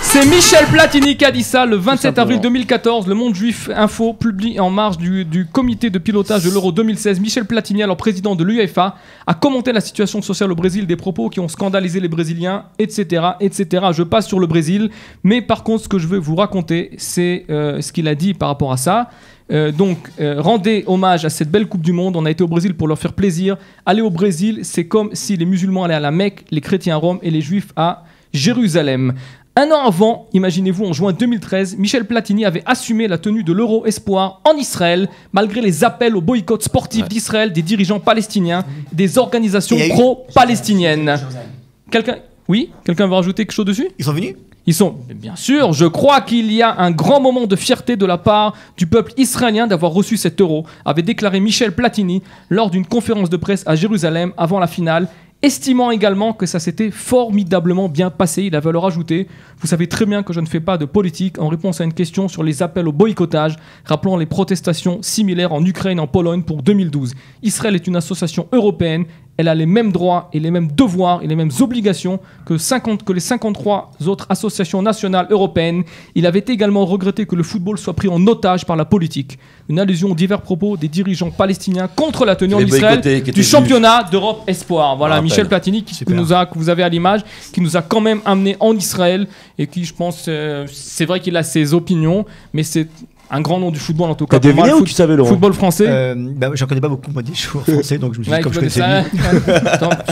C'est Michel Platini qui a dit ça le 27 avril 2014. Le Monde Juif Info publie en marge du comité de pilotage de l'Euro 2016. Michel Platini, alors président de l'UEFA, a commenté la situation sociale au Brésil, des propos qui ont scandalisé les Brésiliens, etc., etc. Je passe sur le Brésil, mais par contre, ce que je veux vous raconter, c'est ce qu'il a dit par rapport à ça. Rendez hommage à cette belle Coupe du Monde. On a été au Brésil pour leur faire plaisir. Aller au Brésil, c'est comme si les musulmans allaient à la Mecque, les chrétiens à Rome et les juifs à Jérusalem. Un an avant, imaginez-vous, en juin 2013, Michel Platini avait assumé la tenue de l'Euro Espoir en Israël, malgré les appels au boycott sportif d'Israël des dirigeants palestiniens, des organisations pro-palestiniennes. Quelqu'un veut rajouter quelque chose dessus? Ils sont venus? Ils sont, bien sûr, je crois qu'il y a un grand moment de fierté de la part du peuple israélien d'avoir reçu cet euro, avait déclaré Michel Platini lors d'une conférence de presse à Jérusalem avant la finale, estimant également que ça s'était formidablement bien passé. Il avait alors ajouté « Vous savez très bien que je ne fais pas de politique » en réponse à une question sur les appels au boycottage, rappelant les protestations similaires en Ukraine et en Pologne pour 2012. Israël est une association européenne. Elle a les mêmes droits et les mêmes devoirs et les mêmes obligations que les 53 autres associations nationales européennes. Il avait également regretté que le football soit pris en otage par la politique. Une allusion aux divers propos des dirigeants palestiniens contre la tenue en Israël du championnat d'Europe Espoir. Voilà, Michel Platini que vous avez à l'image, qui nous a quand même amené en Israël et qui, je pense, c'est vrai qu'il a ses opinions, mais c'est un grand nom du football en tout cas. T'as deviné ou tu savais, Laurent? Football français. J'en connais pas beaucoup, moi, des joueurs français, donc je me suis dit, comme je connaissais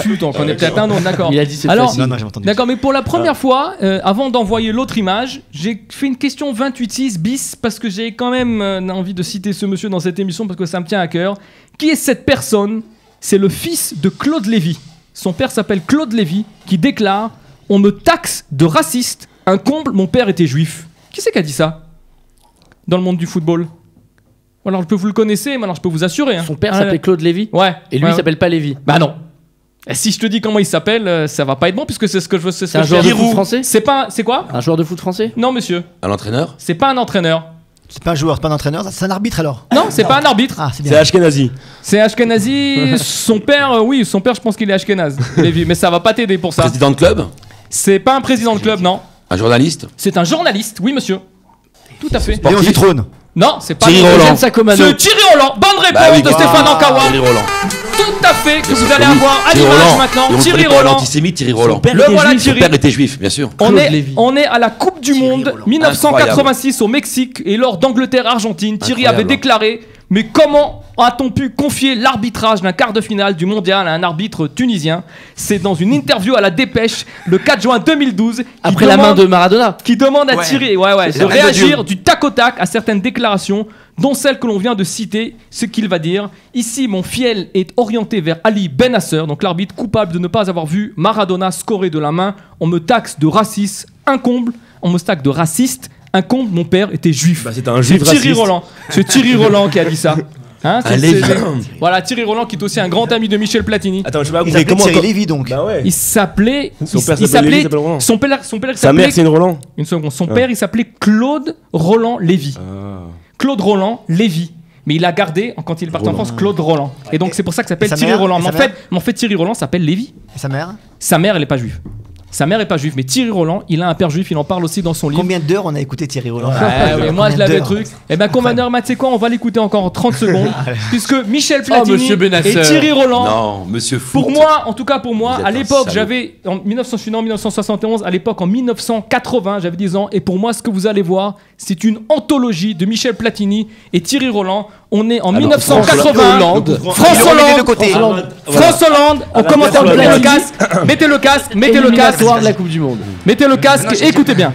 lui. T'en connais peut-être un autre, d'accord. Il a dit c'est alors, facile. Non, j'ai entendu. D'accord, mais pour la première fois, avant d'envoyer l'autre image, j'ai fait une question 28.6 bis parce que j'ai quand même envie de citer ce monsieur dans cette émission parce que ça me tient à cœur. Qui est cette personne? C'est le fils de Claude Lévy. Son père s'appelle Claude Lévy qui déclare « On me taxe de raciste, un comble, mon père était juif ». Qui c'est qui a dit ça dans le monde du football? Alors, vous le connaissez, mais alors je peux vous assurer. Hein. Son père s'appelait Claude Lévy. Ouais. Et lui, il s'appelle pas Lévy. Bah non. Et si je te dis comment il s'appelle, ça va pas être bon puisque c'est ce que je veux. C'est un joueur de foot français? C'est quoi? Un joueur de foot français? Non, monsieur. Un entraîneur? C'est pas un entraîneur. C'est pas un joueur, c'est pas un entraîneur, c'est un arbitre alors? Non, c'est pas un arbitre. Ah, c'est C'est bien. Ashkenazi. C'est Ashkenazi. Son père, son père, je pense qu'il est Ashkenaz, Lévy, mais ça va pas t'aider pour ça. Président de club? C'est pas un président de club, non. Un journaliste? C'est un journaliste, oui, monsieur. Tout à fait. Léon Zitrone. Non, c'est pas Thierry Roland. C'est Thierry Roland. Bonne réponse de Stéphane Ankawa. Thierry Roland. Tout à fait, que vous allez avoir à l'image maintenant. Thierry Roland. Antisémite Thierry Roland. Le voilà, Son Thierry. père était juif, bien sûr. On est à la Coupe du Monde 1986 au Mexique et lors d'Angleterre-Argentine, Thierry avait déclaré « Mais comment a-t-on pu confier l'arbitrage d'un quart de finale du mondial à un arbitre tunisien? C'est dans une interview à la Dépêche le 4 juin 2012. Après la main de Maradona. Qui demande à Thierry de réagir du tac au tac à certaines déclarations, dont celle que l'on vient de citer, ce qu'il va dire. Ici, mon fiel est orienté vers Ali Benasser, donc l'arbitre coupable de ne pas avoir vu Maradona scorer de la main. On me taxe de raciste, un comble. On me taxe de raciste, un comble. Mon père était juif. Bah, c'était un juif Thierry raciste. Roland. C'est Thierry Roland qui a dit ça. Hein, Lévy. Voilà, Thierry Roland qui est aussi un grand ami de Michel Platini. Attends, je sais pas Il s'appelait Thierry Lévy donc. Bah ouais. Il s'appelait. Son père s'appelle Lévy, il s'appelle Roland. Son père Sa mère, s'appelait. c'est une Roland. Une seconde. Son père, il s'appelait Claude Roland Lévy. Claude Roland Lévy. Mais il a gardé, quand il est parti en France, Claude Roland. Et donc c'est pour ça que ça s'appelle Thierry Roland. Mais en fait, Thierry Roland s'appelle Lévy. Et sa mère? Sa mère, elle est pas juive. Sa mère est pas juive, mais Thierry Roland, il a un père juif, il en parle aussi dans son livre. Combien d'heures on a écouté Thierry Roland? Ouais, moi je l'avais le truc. Et ben Commander, tu sais quoi, on va l'écouter encore en 30 secondes. Puisque Michel Platini Monsieur Benasser. et Thierry Roland. Non, monsieur Foot. Pour moi, en tout cas pour moi, Vous êtes à un l'époque, salaud. j'avais en 1971, à l'époque en 1980, j'avais 10 ans, et pour moi, ce que vous allez voir, c'est une anthologie de Michel Platini et Thierry Roland. On est en 1980. France Hollande. En commentaire, mettez le casque, mettez le casque, mettez le casque. Éliminatoire de la Coupe du Monde. Mettez le casque, écoutez bien.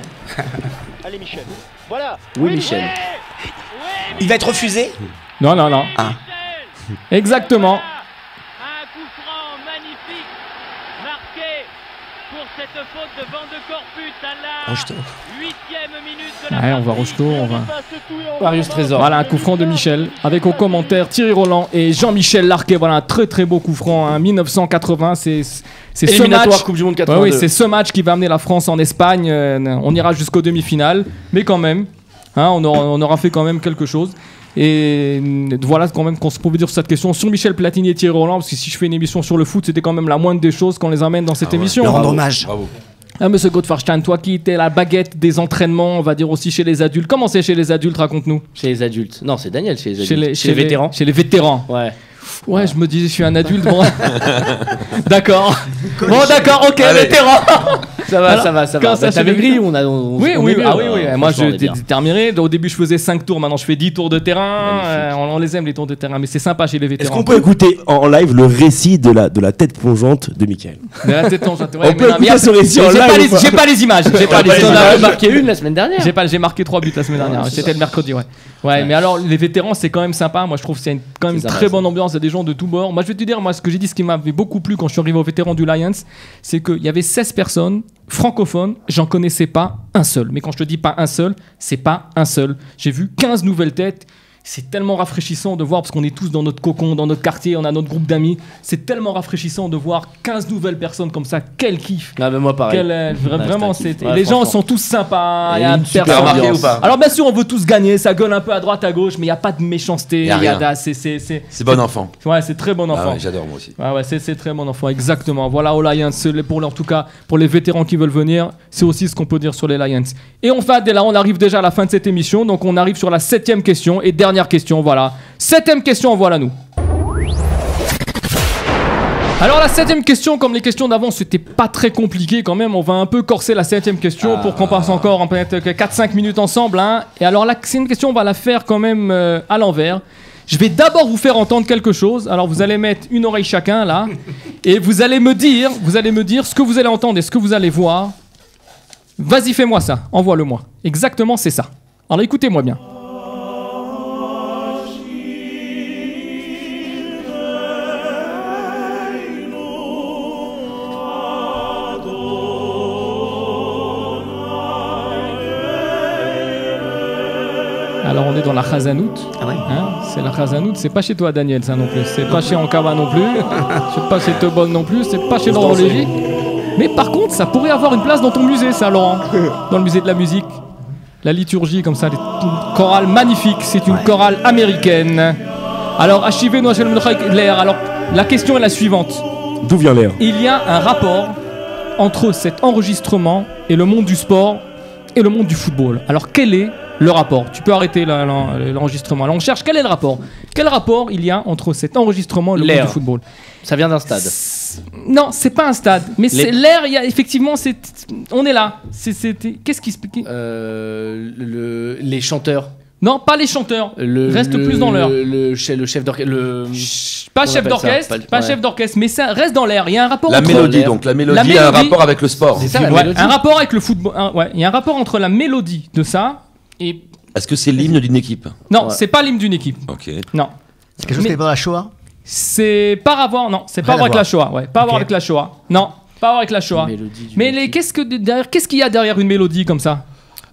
Allez Michel. Voilà. Oui, Michel. Il va être refusé? Non. Exactement. Un coup franc magnifique marqué pour cette faute de Van de Corpus à la 8e minute de la Ouais, on va Rocheteau, on va. Marius Trésor. Voilà un coup franc de Michel avec au commentaire Thierry Roland et Jean-Michel Larquet. Voilà un très très beau coup franc. 1980, c'est ce Éliminatoire match. Coupe du Monde Ouais, 82. oui, c'est ce match qui va amener la France en Espagne. On ira jusqu'aux demi-finales, mais quand même, hein, on aura fait quand même quelque chose. Et voilà quand même qu'on se pouvait dire sur cette question sur Michel Platini et Thierry Roland, parce que si je fais une émission sur le foot, c'était quand même la moindre des choses qu'on les amène dans cette émission. Leur rendre hommage. Bravo. Ah, monsieur Gottfarstein, toi qui étais la baguette des entraînements, on va dire aussi chez les adultes. Comment c'est chez les adultes, raconte-nous. Chez les adultes. Non, c'est Daniel chez les adultes. Chez les vétérans. Chez les vétérans. Ouais. Ouais, je me disais, je suis un adulte. Bon. D'accord. Bon, d'accord, ok, vétéran. Ça va, ça va. Quand ça, Bah, t'avais chez les gris, on a. Oui, on oui, est mieux, ah oui, oui. Moi, franchement, on je est bien. terminé. Au début, je faisais 5 tours. Maintenant, je fais 10 tours de terrain. On les aime, les tours de terrain. Mais c'est sympa chez les Est-ce vétérans. qu'on peut écouter en live le récit de la tête plongeante de Mickaël? Mais la tête en chante, ouais, On mais peut non, mais écouter ce récit en live ou pas? J'ai pas les images. J'ai pas les On images. a marqué une la semaine dernière. J'ai marqué 3 buts la semaine dernière. c'est C'était le mercredi, ouais. Ouais, mais alors les vétérans, c'est quand même sympa. Moi, je trouve que c'est quand même une C'est très sympa, bonne ambiance. Il y a des gens de tous bords. Moi, je vais te dire, moi, ce que j'ai dit, ce qui m'avait beaucoup plu quand je suis arrivé aux vétérans du Lions, c'est qu'il y avait 16 personnes francophones. J'en connaissais pas un seul. Mais quand je te dis pas un seul, c'est pas un seul. J'ai vu 15 nouvelles têtes. C'est tellement rafraîchissant de voir, parce qu'on est tous dans notre cocon, dans notre quartier, on a notre groupe d'amis. C'est tellement rafraîchissant de voir 15 nouvelles personnes comme ça. Quel kiff! Ah, mais moi, pareil. Vraiment, c'est un kiff. c'est. Ouais, les gens franchement. sont tous sympas. Il Il y a une super personne- remarqué ou pas Alors, bien sûr, on veut tous gagner. Ça gueule un peu à droite, à gauche, mais il n'y a pas de méchanceté. Y a rien. C'est bon enfant. Ouais, c'est très bon Ah enfant. ouais, j'adore moi aussi. Ouais, c'est très bon enfant, exactement. Voilà, aux Lions, en tout cas, pour les vétérans qui veulent venir, c'est aussi ce qu'on peut dire sur les Lions. Et on arrive déjà à la fin de cette émission, donc on arrive sur la 7e question et dernière question, voilà. 7e question, voilà nous. Alors la 7e question, comme les questions d'avant, c'était pas très compliqué quand même, on va un peu corser la 7e question pour qu'on passe encore en peut-être 4-5 minutes ensemble. Hein. Et alors la 7e question, on va la faire quand même à l'envers. Je vais d'abord vous faire entendre quelque chose. Alors vous allez mettre une oreille chacun là, et vous allez me dire ce que vous allez entendre et ce que vous allez voir. Vas-y, fais-moi ça, envoie-le-moi. Exactement, c'est ça. Alors écoutez-moi bien. Alors on est dans la Chazanout. Ah ouais. Hein, c'est la Chazanout, c'est pas chez toi Daniel ça non plus, c'est pas chez Ankama non plus, c'est pas chez Tobon non plus, c'est pas chez Laurent Lévy. Mais par contre ça pourrait avoir une place dans ton musée ça Laurent, dans le musée de la musique. La liturgie comme ça, une chorale magnifique, c'est une chorale américaine. Alors Achivé Noachel l'air. Alors la question est la suivante. D'où vient l'air? Il y a un rapport entre cet enregistrement et le monde du sport et le monde du football. Alors quel est le rapport? Tu peux arrêter l'enregistrement. Alors on cherche quel est le rapport. Quel rapport il y a entre cet enregistrement et le monde du football? Ça vient d'un stade. Non, c'est pas un stade. Mais c'est l'air, il y a effectivement, on est là. Qu'est-ce qui se... Les chanteurs. Non, pas les chanteurs. Reste plus dans l'air. Le chef d'orchestre. Pas chef d'orchestre, chef d'orchestre, mais ça reste dans l'air. Il y a un rapport La entre mélodie, donc la mélodie a un rapport avec le sport. C'est ça, la Ouais, mélodie. un rapport avec le football. Il y a un rapport entre la mélodie de ça et. Est-ce que c'est l'hymne d'une équipe? Non, Ouais. c'est pas l'hymne d'une équipe. Ok. Non. C'est quelque chose qui est dans la Shoah. C'est pas à voir. Non, c'est pas à Rien voir à avec la Shoah. Ouais, pas à voir Ok. avec la Shoah. Non, pas à voir avec la Shoah. Mélodie d'une Mais équipe. qu'est-ce qu'il y a derrière une mélodie comme ça?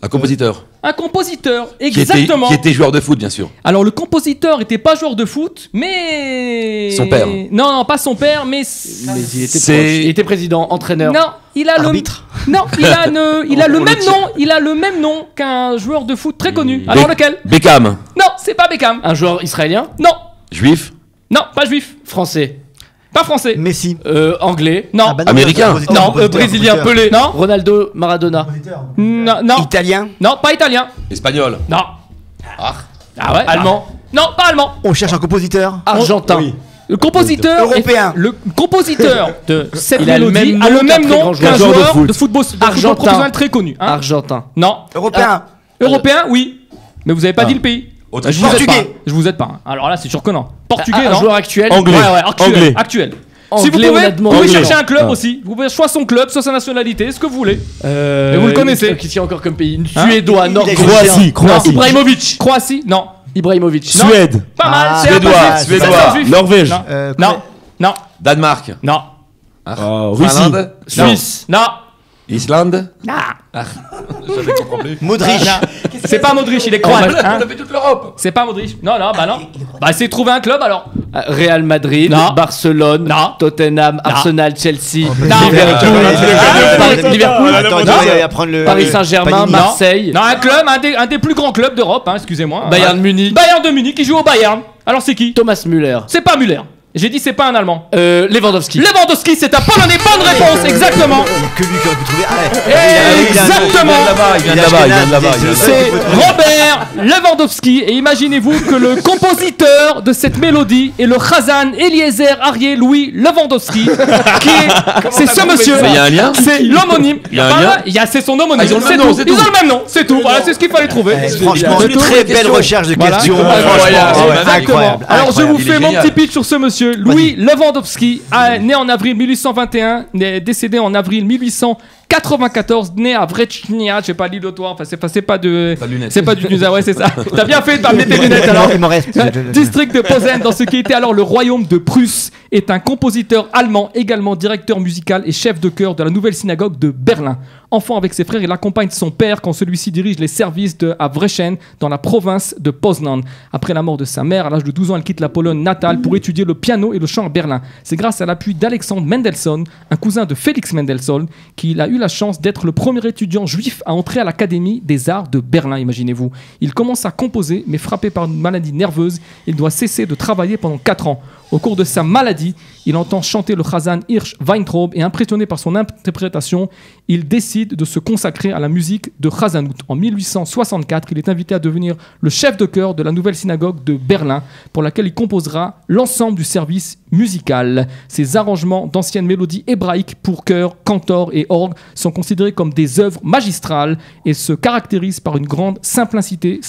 Un compositeur. Un compositeur, Qui exactement. était joueur de foot, bien sûr. Alors le compositeur était pas joueur de foot, mais Son père. Non, pas son père, mais Mais il était C'est- proche. Il était président, entraîneur. non, il a Arbitre. Non, il a le même nom. Il a le même nom qu'un joueur de foot très connu. Alors lequel? Beckham. Non, c'est pas Beckham. Un joueur israélien. Non, Juif. non, pas juif, Français. pas français. Messi. Anglais. Non, Ah bah non, Américain. compositeur, Non, compositeur, Brésilien, compositeur. Pelé. Non. Ronaldo, Maradona. non, non, Italien. non, pas italien. Espagnol. Non. Ah. Ah ouais. Allemand. Non, pas allemand. On cherche un compositeur. Argentin. Oui. Le compositeur Européen. le compositeur de cette Il a le mélodie même a nom le même qu'un très nom grand qu'un joueur joueur de de football Argentin. professionnel très connu. Hein. Argentin. Non. Européen. Européen, oui. Mais vous avez pas dit le pays. Autriche. Je vous aide Portugais. pas. Je vous aide pas. Alors là, c'est surprenant. Portugais, Un non. joueur actuel. Anglais. Ouais, ouais, actuel. Anglais. Actuel. Anglais, Si vous on pouvez, a vous demandé. pouvez Anglais. chercher un club Ah. aussi. Vous pouvez soit son club, soit sa nationalité, ce que vous voulez. Et vous le connaissez. Qu'est-ce qu'il y a encore comme pays? Hein Suédois, Il- nord-coréen. Croatie, Croatie. Ibrahimovic. Croatie, non. Ibrahimovic. Non. Suède. Pas mal. Ah, C'est un peu Suédois, juif. Suédois. C'est un juif. Norvège. Non. Euh, Non. Non. Danemark. Non. Russie. Finlande. Suisse. Non. Islande. J'avais compris. Modric. C'est pas Modric, il est croate. hein. On a fait toute l'Europe. C'est pas Modric. Non, non, bah non. Bah c'est trouver un club alors. Real Madrid. Non. Barcelone. Non. Tottenham. Arsenal. Chelsea. Non. Liverpool. Attends, Non. il va prendre le. Paris Saint-Germain. Panini. Marseille. Non, un club, un des plus grands clubs d'Europe, hein, excusez-moi. Bayern Munich. Bayern de Munich qui joue au Bayern. Alors c'est qui? Thomas Müller. C'est pas Müller. J'ai dit c'est pas un Allemand. Lewandowski. Lewandowski, c'est un Polonais. Bonne réponse, exactement. Il y a que lui qui aurait pu trouver. Ah, ouais. Exactement. Il vient de là-bas, il vient de là-bas. C'est Robert Lewandowski. Et imaginez-vous que le compositeur de cette mélodie est le Khazan Eliezer Arié Louis Lewandowski. C'est ce monsieur. Mais il y a un lien. C'est l'homonyme. Il y a un lien. C'est son homonyme. Ah, ils ont le même C'est nom, tout. c'est Ils tout. ont le même nom. C'est tout. Voilà, c'est ce qu'il fallait trouver. Franchement, C'est une tout. très belle recherche de Voilà. questions. Incroyable. Franchement, Exactement. incroyable. Alors je Incroyable. vous Il est fais mon génial. petit pitch sur ce monsieur. Louis Lewandowski, né en avril 1821, décédé en avril 1894, né à Vrechnia, je sais pas l'île de toi, enfin c'est pas de... Pas de lunettes. C'est pas du Nusa, ouais c'est ça. T'as bien fait de m'amener tes lunettes alors. Il m'en reste. District de Posen, dans ce qui était alors le royaume de Prusse, est un compositeur allemand, également directeur musical et chef de chœur de la nouvelle synagogue de Berlin. Enfant avec ses frères, il accompagne son père quand celui-ci dirige les services à Wrześń, dans la province de Poznan. Après la mort de sa mère, à l'âge de 12 ans, elle quitte la Pologne natale pour étudier le piano et le chant à Berlin. C'est grâce à l'appui d'Alexandre Mendelssohn, un cousin de Félix Mendelssohn, qu'il a eu la chance d'être le premier étudiant juif à entrer à l'Académie des Arts de Berlin, imaginez-vous. Il commence à composer, mais frappé par une maladie nerveuse, il doit cesser de travailler pendant 4 ans. Au cours de sa maladie, il entend chanter le Chazan Hirsch Weintraub et impressionné par son interprétation, il décide de se consacrer à la musique de Chazanout. En 1864, il est invité à devenir le chef de chœur de la nouvelle synagogue de Berlin, pour laquelle il composera l'ensemble du service musical. Ses arrangements d'anciennes mélodies hébraïques pour chœur, cantor et orgue sont considérés comme des œuvres magistrales et se caractérisent par une grande simplicité,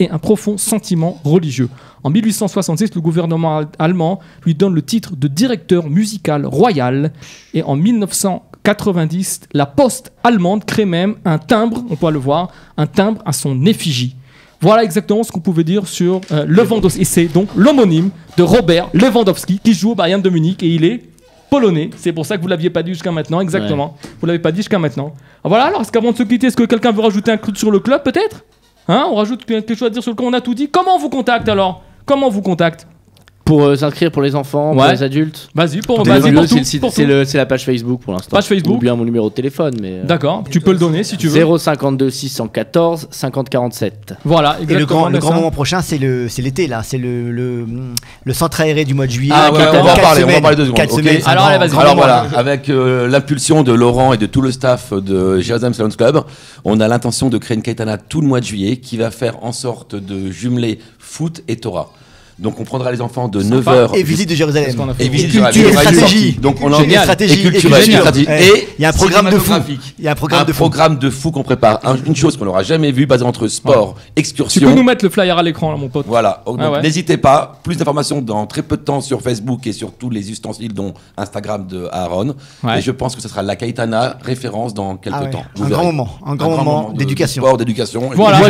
et un profond sentiment religieux. En 1866, le gouvernement allemand lui donne le titre de directeur musical royal et en 1990, la poste allemande crée même un timbre, on peut le voir, un timbre à son effigie. Voilà exactement ce qu'on pouvait dire sur Lewandowski. Et c'est donc l'homonyme de Robert Lewandowski qui joue au Bayern de Munich et il est polonais. C'est pour ça que vous l'aviez pas dit jusqu'à maintenant, exactement. Ouais. Vous l'avez pas dit jusqu'à maintenant. Voilà, alors est-ce qu'avant de se quitter, est-ce que quelqu'un veut rajouter un truc sur le club peut-être? Hein, on rajoute quelque chose à dire sur le club, on a tout dit. Comment on vous contacte alors? Comment on vous contacte? Pour s'inscrire pour les enfants, pour les adultes. Vas-y, pour tout. C'est la page Facebook pour l'instant. Page Facebook. Ou bien mon numéro de téléphone. Mais d'accord, tu peux le donner si tu veux. 052 614 50 47. Voilà, exactement. Et le grand moment prochain, c'est l'été là, c'est le centre aéré du mois de juillet. Ah ouais, on va en parler 2 secondes. 4 semaines. Alors, allez, vas-y. Alors voilà, avec l'impulsion de Laurent et de tout le staff de Jérusalem Salons Club, on a l'intention de créer une caïtana tout le mois de juillet qui va faire en sorte de jumeler foot et Torah. Donc on prendra les enfants de 9h. Et visite de Jérusalem. Et visite de Jérusalem. Stratégie. Donc on a stratégie. Et culturelle. Et il y a un programme de fou. Il y a un programme de fou qu'on prépare. Une chose qu'on n'aura jamais vue, basée entre sport, excursion. Tu peux nous mettre le flyer à l'écran, là, mon pote. Voilà. Donc n'hésitez pas. Plus d'informations dans très peu de temps sur Facebook et sur tous les ustensiles, dont Instagram de Aaron. Et je pense que ce sera la Caetana référence dans quelques temps. Un grand moment d'éducation. Sport, d'éducation. Voilà.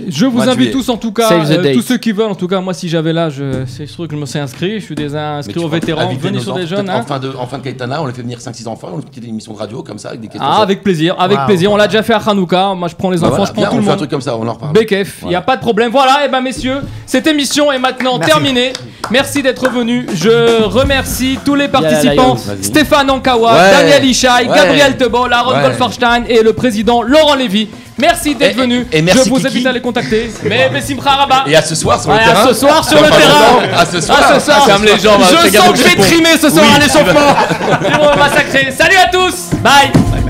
Je vous invite tous, en tout cas, tous ceux qui veulent. En tout cas, moi, si j'avais l'âge, c'est sûr que je me suis inscrit. Je suis déjà inscrit aux vétérans. Venez sur des jeunes. En fin de Caetana, on les fait venir 5-6 enfants. On fait une petite émission de radio comme ça avec des questions. Ah, avec plaisir. On l'a déjà fait à Hanouka. Moi, je prends les enfants, je prends tout le monde. On fait un truc comme ça, on en reparle. BKF, il n'y a pas de problème. Voilà, et ben messieurs, cette émission est maintenant terminée. Merci d'être venus. Je remercie tous les participants. Stéphane Ankawa, Daniel Ishaï, Gabriel Tebol, Aaron Goldfarstein et le président Laurent Lévy. Merci d'être venus. Je vous invite à les contacter. Mais Bessimcha Rabba. Et à ce soir sur le terrain. À ce soir sur le terrain. À ce soir. Comme les gens. Je sens que je vais trimer ce soir à l'échauffement. Ils vont massacrer. Salut à tous. Bye.